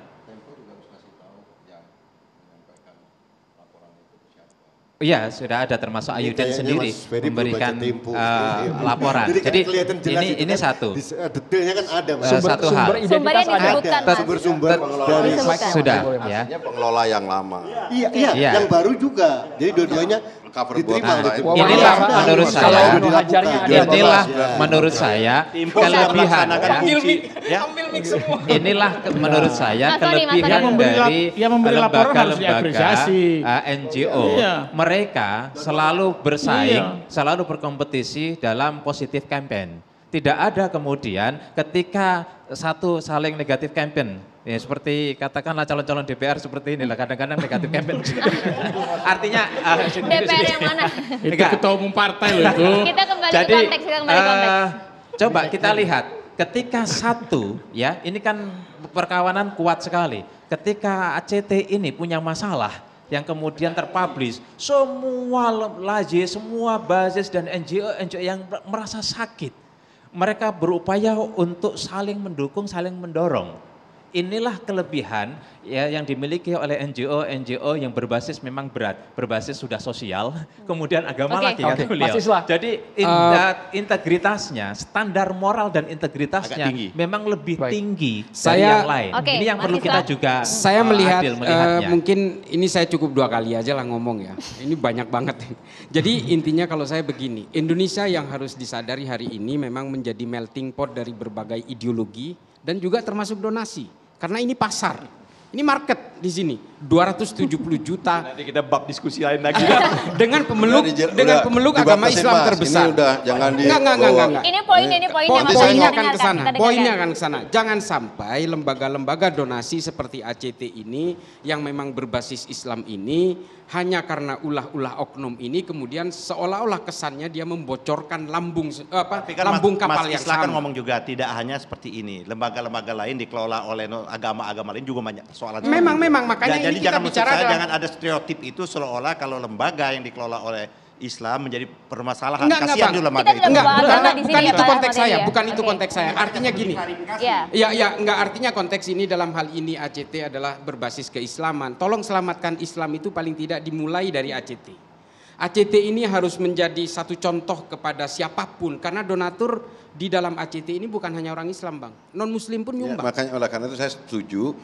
S8: Iya, sudah ada termasuk Ayuden
S7: kayaknya
S8: sendiri
S7: Mas Ferry
S8: memberikan
S7: belum baca Tempo.
S8: laporan.
S7: Jadi kan
S8: Jadi
S7: kelihatan jelas
S8: ini satu.
S7: Detailnya kan ada, Mas.
S8: Satu hal.
S2: Sumbernya disebutkan, Mas.
S7: Sumber-sumber dari
S8: Sudah, ya.
S5: Artinya pengelola yang lama.
S7: Iya,
S8: Iya.
S7: yang baru juga. Jadi dua-duanya
S5: Cover
S7: diterima.
S5: buat
S7: gitu.
S5: lain.
S8: Inilah
S7: Ada.
S8: menurut
S7: Kalau
S8: saya,
S7: udah dilakukan.
S8: inilah menurut saya kelebihan ya. Inilah menurut saya
S2: Mas Tony, Mas
S8: kelebihan
S2: Tony.
S8: dari
S6: Yang memberi laporan harus
S8: lembaga-lembaga
S6: diapresiasi.
S8: NGO.
S6: Iya.
S8: Mereka selalu bersaing,
S6: Iya.
S8: selalu berkompetisi dalam positif campaign. Tidak ada kemudian ketika satu saling negatif campaign. Ya, seperti katakanlah calon-calon DPR seperti inilah kadang-kadang negatif campaign. Artinya
S2: DPR yang mana?
S6: Itu ketua umum partai loh itu.
S2: Kita kembali
S8: Jadi,
S2: konteks, kita kembali konteks.
S8: Coba kita lihat, ketika satu, ya ini kan perkawanan kuat sekali. Ketika ACT ini punya masalah yang kemudian terpublish, semua laje, semua basis dan NGO yang merasa sakit, mereka berupaya untuk saling mendukung, saling mendorong. Inilah kelebihan ya yang dimiliki oleh NGO yang berbasis memang berat, berbasis sudah sosial, kemudian agama lagi kata beliau. Jadi integritasnya, standar moral dan integritasnya memang lebih tinggi dari yang lain. Ini yang perlu kita juga
S9: saya melihat
S8: melihatnya.
S9: mungkin ini saya cukup 2 kali aja lah ngomong ya. Ini banyak banget. Jadi intinya kalau saya begini, Indonesia yang harus disadari hari ini memang menjadi melting pot dari berbagai ideologi dan juga termasuk donasi. Karena ini pasar, ini market di sini 270 juta.
S11: Nanti kita bab diskusi lain lagi.
S9: dengan pemeluk agama Islam terbesar.
S5: Ini udah jangan di.
S9: Enggak.
S2: Ini poinnya
S9: Poinnya akan ke sana. Poinnya akan ke sana. Jangan sampai lembaga-lembaga donasi seperti ACT ini yang memang berbasis Islam ini hanya karena ulah-ulah oknum ini kemudian seolah-olah kesannya dia membocorkan lambung kapal yang
S11: Islah kan
S9: sama.
S11: ngomong juga tidak hanya seperti ini. Lembaga-lembaga lain dikelola oleh agama-agama lain juga banyak persoalan.
S9: Memang makanya
S11: jadi
S9: ini kita bicara
S11: jangan ada stereotip itu seolah-olah kalau lembaga yang dikelola oleh Islam menjadi permasalahan.
S9: Enggak,
S11: Kasihan dulu lembaga itu.
S9: Bukan itu konteks saya, bukan itu konteks saya. Artinya gini. Enggak, artinya konteks ini dalam hal ini ACT adalah berbasis keislaman. Tolong selamatkan Islam itu paling tidak dimulai dari ACT. ACT ini harus menjadi satu contoh kepada siapapun karena donatur di dalam ACT ini bukan hanya orang Islam, Bang. Non muslim pun nyumbang.
S5: Makanya oleh karena itu saya setuju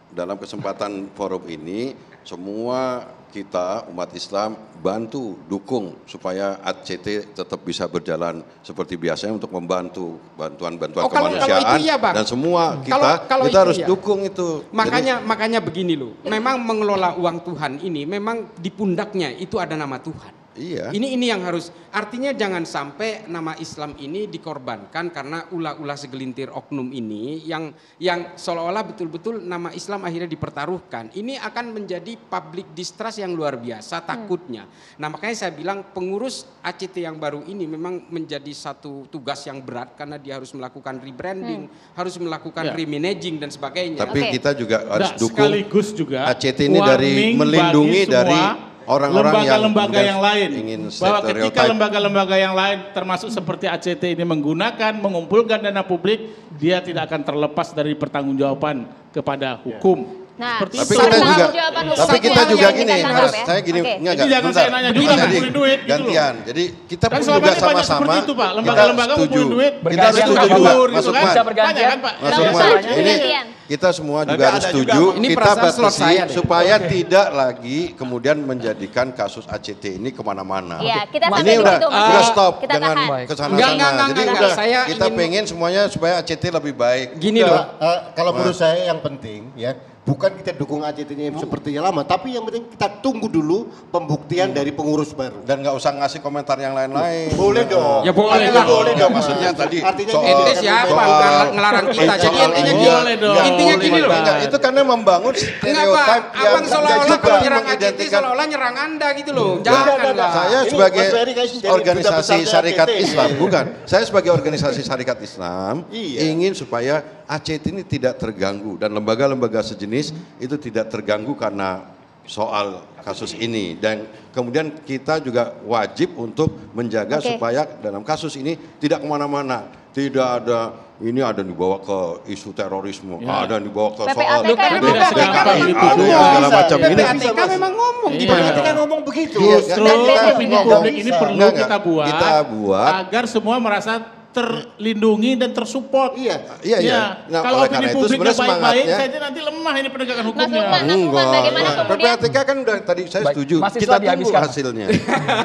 S5: dalam kesempatan forum ini semua kita umat Islam bantu dukung supaya ACT tetap bisa berjalan seperti biasanya untuk membantu bantuan-bantuan kemanusiaan dan semua kita harus dukung itu.
S9: Makanya begini loh. Memang mengelola uang Tuhan ini memang di pundaknya itu ada nama Tuhan.
S5: Iya.
S9: Ini yang harus artinya jangan sampai nama Islam ini dikorbankan karena ulah-ulah segelintir oknum ini yang seolah-olah betul-betul nama Islam akhirnya dipertaruhkan. Ini akan menjadi public distrust yang luar biasa takutnya. Nah, makanya saya bilang pengurus ACT yang baru ini memang menjadi satu tugas yang berat karena dia harus melakukan rebranding, harus melakukan remanaging dan sebagainya.
S5: Tapi kita juga harus dukung
S6: sekaligus juga
S5: ACT ini dari melindungi dari orang-orang
S6: lembaga-lembaga yang lain
S5: ingin
S6: bahwa ketika lembaga-lembaga yang lain termasuk seperti ACT ini mengumpulkan dana publik, dia tidak akan terlepas dari pertanggungjawaban kepada hukum.
S2: Nah,
S5: tapi kita juga gini, saya gini, enggak,
S6: jangan saya nanya juga ngumpulin duit gitu loh.
S5: Gantian, jadi kita
S6: Kan
S5: pun juga sama-sama,
S6: itu, Pak. Lembaga-lembaga ngumpulin duit,
S5: kita setuju juga, Mas
S6: Sukman,
S5: ini kita semua juga harus setuju, kita batasi supaya tidak lagi kemudian menjadikan kasus ACT ini kemana-mana. Ini udah stop, jangan kesana-sana. Jadi udah kita pengen semuanya supaya ACT lebih baik.
S7: Gini loh, kalau menurut saya yang penting ya, bukan kita dukung ACT-nya seperti yang lama, tapi yang penting kita tunggu dulu pembuktian dari pengurus baru.
S5: Dan nggak usah ngasih komentar yang lain-lain.
S7: Boleh dong.
S9: Ya boleh lah.
S7: Boleh dong.
S5: Maksudnya tadi
S9: ente siapa ngelarang kita? Jadi intinya gini loh.
S5: Itu karena membangun stereotip yang
S9: abang seolah-olah kalau nyerang ACT seolah-olah nyerang Anda gitu loh. Janganlah.
S5: Saya sebagai organisasi syarikat Islam, bukan. Saya sebagai organisasi syarikat Islam ingin supaya ACT ini tidak terganggu dan lembaga-lembaga sejenis itu tidak terganggu karena soal kasus ini, dan kemudian kita juga wajib untuk menjaga supaya dalam kasus ini tidak kemana-mana. Tidak ada, ini ada dibawa ke isu terorisme, ada dibawa ke soal
S2: PPATK
S5: segala macam. Ini
S9: PPATK memang ngomong,
S7: PPATK ngomong begitu.
S6: Justru opini publik ini perlu kita buat agar semua merasa terlindungi dan tersupport.
S5: Iya. Nah,
S6: kalau
S5: oleh
S6: opini
S5: karena itu
S6: publiknya
S5: sebenarnya
S6: baik-baik
S5: semangatnya
S6: saja nanti lemah ini penegakan hukumnya.
S2: Bagaimana kemudian?
S5: PPATK kan udah tadi saya setuju. Kita tunggu hasilnya.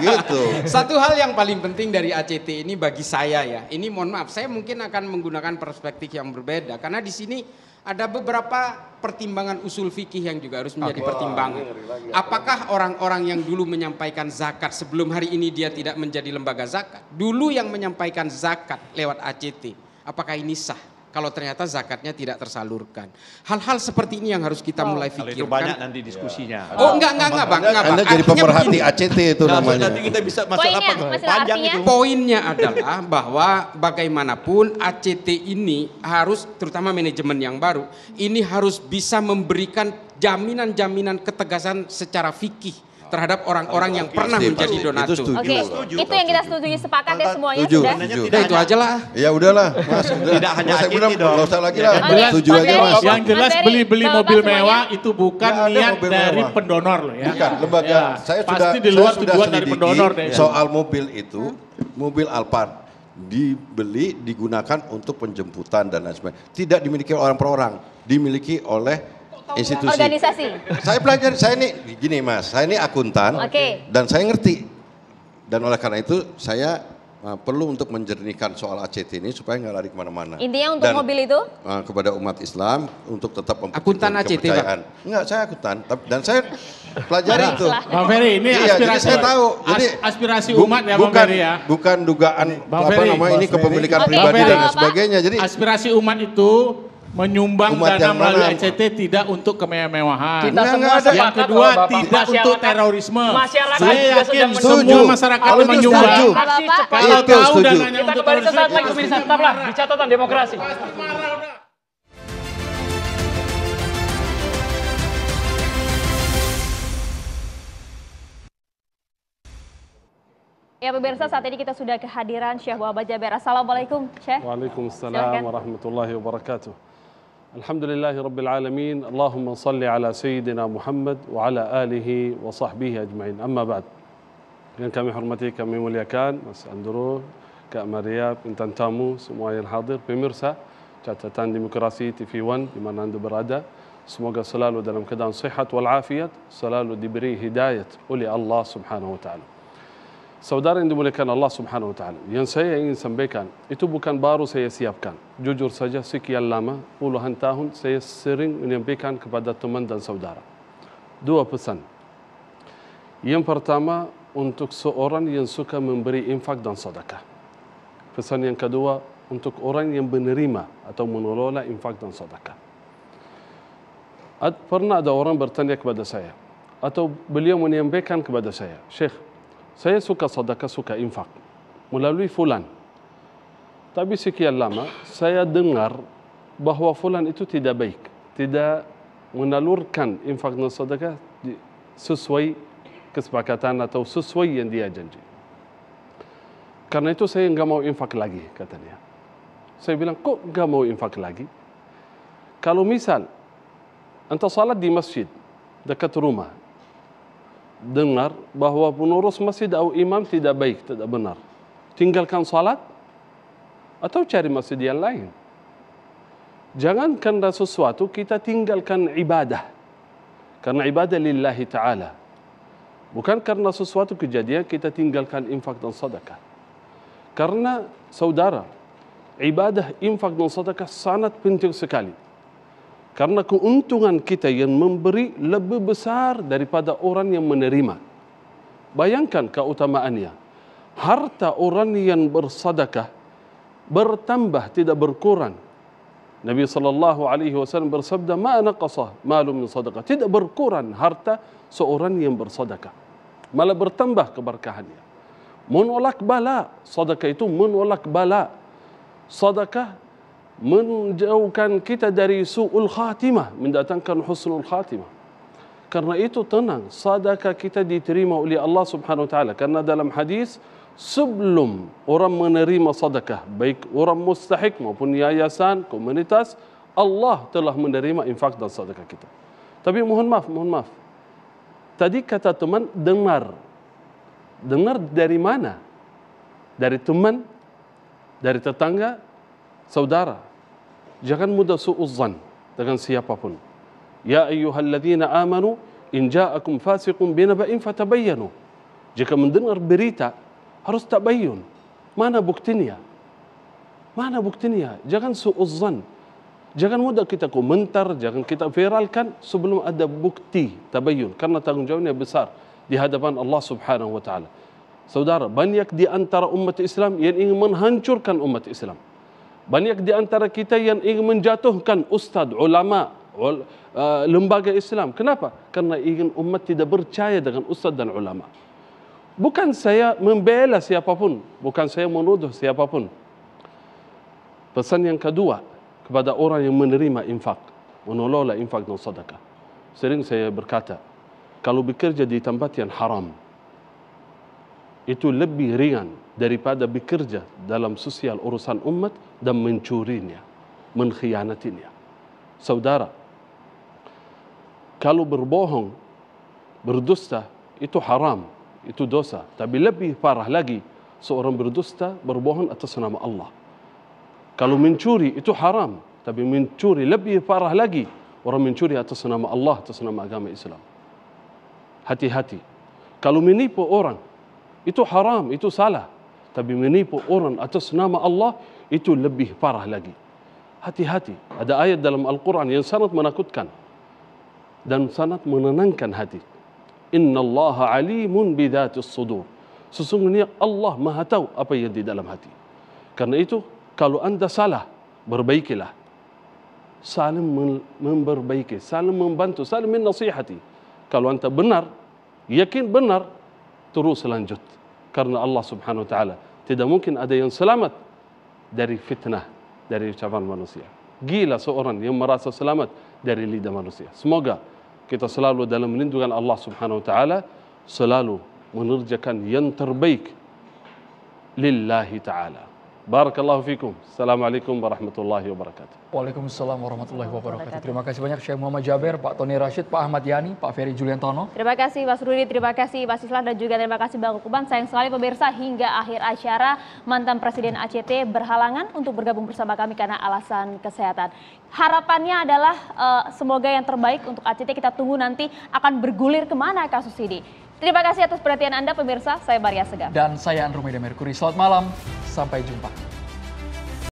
S5: Gitu.
S9: Satu hal yang paling penting dari ACT ini bagi saya ya, ini mohon maaf, saya mungkin akan menggunakan perspektif yang berbeda karena di sini ada beberapa pertimbangan usul fikih yang juga harus menjadi pertimbangan. Apakah orang-orang yang dulu menyampaikan zakat sebelum hari ini dia tidak menjadi lembaga zakat? Dulu yang menyampaikan zakat lewat ACT, apakah ini sah? Kalau ternyata zakatnya tidak tersalurkan. Hal-hal seperti ini yang harus kita mulai pikirkan.
S11: Kalau itu banyak nanti diskusinya.
S9: Oh enggak Bang.
S5: Anda jadi pemerhati ACT itu namanya.
S11: Nanti kita bisa masalah panjang itu.
S9: Poinnya adalah bahwa bagaimanapun ACT ini harus, terutama manajemen yang baru, ini harus bisa memberikan jaminan-jaminan ketegasan secara fikih terhadap orang-orang yang pernah menjadi donatur.
S2: Oke, itu yang kita setujui, sepakat ya semuanya sudah.
S9: Udah itu aja lah.
S5: Ya udahlah, Mas.
S11: Tidak hanya ACT dong.
S5: Enggak usah lagi lah. Setuju aja, Mas.
S6: Yang jelas beli-beli mobil mewah itu bukan niat dari pendonor loh ya.
S5: Bukan, lembaga. Saya
S6: pasti di luar tujuan dari pendonor deh.
S5: Soal mobil itu, mobil Alphard dibeli, digunakan untuk penjemputan dan lain sebagainya. Tidak dimiliki orang per orang, dimiliki oleh institusi.
S2: Organisasi.
S5: Saya pelajari, saya ini gini Mas, saya ini akuntan dan saya ngerti. Dan oleh karena itu saya perlu untuk menjernihkan soal ACT ini supaya nggak lari kemana-mana.
S2: Intinya untuk mobil itu?
S5: Kepada umat Islam untuk tetap
S9: akuntan ACT,
S5: kepercayaan. Enggak, saya akuntan dan saya pelajari itu.
S6: Bang Ferry, ini aspirasi
S5: saya tahu. Jadi
S6: aspirasi umat ya Bang Ferry ya.
S5: Bukan dugaan ini kepemilikan pribadi dan sebagainya. Jadi
S6: aspirasi umat itu menyumbang dana melalui ACT tidak untuk kemewahan. Yang kedua tidak untuk terorisme. Saya yakin semua masyarakat menyumbang. Kalau tahu dananya untuk terorisme.
S1: Kita kembali sesaat lagi pemirsa, tetaplah di Catatan Demokrasi.
S2: Ya pemirsa, saat ini kita sudah kehadiran Syekh Wahbah Jaber. Assalamualaikum Syekh.
S12: Waalaikumsalam warahmatullahi wabarakatuh. Alhamdulillahi Rabbil Alamin. Allahumma salli ala Sayyidina Muhammad wa ala alihi wa sahbihi ajma'in. Amma ba'd. Yang kami hormati, kami muliakan Mas Andro, Kak Maria, Intan tamu, semua yang hadir, pemirsa Catatan Demokrasi TV One di mana Anda berada. Semoga selalu dalam keadaan sehat wal afiat, selalu diberi hidayat oleh Allah Subhanahu wa taala. Saudara yang dimuliakan Allah Subhanahu wa taala, yang saya ingin sampaikan itu bukan baru saya siapkan. Jujur saja sekian lama, puluhan tahun saya sering menyampaikan kepada teman dan saudara. Dua pesan. Yang pertama untuk seorang yang suka memberi infak dan sedekah. Pesan yang kedua untuk orang yang menerima atau mengelola infak dan sedekah. Pernah ada orang bertanya kepada saya atau beliau menyampaikan kepada saya, Syekh, saya suka sedekah, suka infak melalui fulan. Tapi sekian lama saya dengar bahwa fulan itu tidak baik, tidak menalurkan infak dan sedekah sesuai kesepakatan atau sesuai yang dia janji. Karena itu saya enggak mau infak lagi, katanya. Saya bilang, kok enggak mau infak lagi? Kalau misal anda salat di masjid dekat rumah, dengar bahwa pengurus masjid atau imam tidak baik, tidak benar, tinggalkan salat atau cari masjid yang lain. Jangan karena sesuatu kita tinggalkan ibadah. Karena ibadah lillahi ta'ala. Bukan karena sesuatu kejadian kita tinggalkan infak dan sedekah. Karena saudara, ibadah, infak dan sedekah sangat penting sekali. Karena keuntungan kita yang memberi lebih besar daripada orang yang menerima. Bayangkan keutamaannya. Harta orang yang bersedekah bertambah, tidak berkurang. Nabi SAW bersabda, "Ma naqasa malu min sedekah." Tidak berkurang harta seorang yang bersedekah. Malah bertambah keberkahannya. Menolak bala. Sedekah itu menolak bala. Sedekah menjauhkan kita dari su'ul khatimah, mendatangkan husnul khatimah. Karena itu tenang, sedekah kita diterima oleh Allah Subhanahu wa taala. Karena dalam hadis sebelum orang menerima sedekah, baik orang mustahik maupun yayasan, komunitas, Allah telah menerima infak dan sedekah kita. Tapi mohon maaf. Tadi kata teman dengar. Dengar dari mana? Dari teman, dari tetangga, saudara. Jangan mudah suuzzan dengan siapapun. Ya ayyuhalladzina amanu in ja'akum fasiqun binaba'in fatabayyanu. Jika mendengar berita harus tabayyun. Mana buktinya? Mana buktinya? Jangan suuzzan. Jangan mudah kita komentar, jangan kita viralkan sebelum ada bukti tabayyun. Karena tanggung jawabnya besar di hadapan Allah Subhanahu wa taala. Saudara, banyak di antara umat Islam yang ingin menghancurkan umat Islam. Banyak di antara kita yang ingin menjatuhkan ustaz, ulama, lembaga Islam. Kenapa? Karena ingin umat tidak percaya dengan ustaz dan ulama. Bukan saya membela siapapun, bukan saya menuduh siapapun. Pesan yang kedua kepada orang yang menerima infak, mengelola infak dan sedekah. Sering saya berkata, kalau bekerja di tempat yang haram, itu lebih ringan daripada bekerja dalam sosial urusan umat dan mencurinya, mengkhianatinya. Saudara, kalau berbohong, berdusta, itu haram, itu dosa. Tapi lebih parah lagi, seorang berdusta, berbohong atas nama Allah. Kalau mencuri itu haram, tapi mencuri lebih parah lagi. Orang mencuri atas nama Allah, atas nama agama Islam. Hati-hati. Kalau menipu orang, itu haram, itu salah. Tapi menipu orang atas nama Allah, itu lebih parah lagi. Hati-hati. Ada ayat dalam Al-Quran yang sangat menakutkan dan sangat menenangkan hati. Inna Allah alimun bidhatis sudur. Sesungguhnya Allah maha tahu apa yang di dalam hati. Karena itu, kalau anda salah, berbaikilah. Saling memperbaiki, saling membantu, saling menasihati. Kalau anda benar, yakin benar, terus lanjut. Karena Allah Subhanahu wa taala tidak mungkin ada yang selamat dari fitnah, dari ucapan manusia. Gila seorang yang merasa selamat dari lidah manusia. Semoga kita selalu dalam lindungan Allah Subhanahu wa taala, selalu mengerjakan yang terbaik lillahi taala. Barakallahu fikum. Assalamualaikum warahmatullahi wabarakatuh.
S1: Waalaikumsalam warahmatullahi wabarakatuh. Terima kasih banyak Syekh Muhammad Jaber, Pak Tony Rashid, Pak Ahmad Yani, Pak Ferry Juliantono.
S2: Terima kasih Mas Rudi, terima kasih Mas Islan, dan juga terima kasih Bang Kuban. Sayang sekali pemirsa, hingga akhir acara mantan Presiden ACT berhalangan untuk bergabung bersama kami karena alasan kesehatan. Harapannya adalah semoga yang terbaik untuk ACT. Kita tunggu nanti akan bergulir kemana kasus ini. Terima kasih atas perhatian Anda pemirsa, saya Maria Segaf.
S1: Dan saya Andromeda Mercury. Selamat malam, sampai jumpa.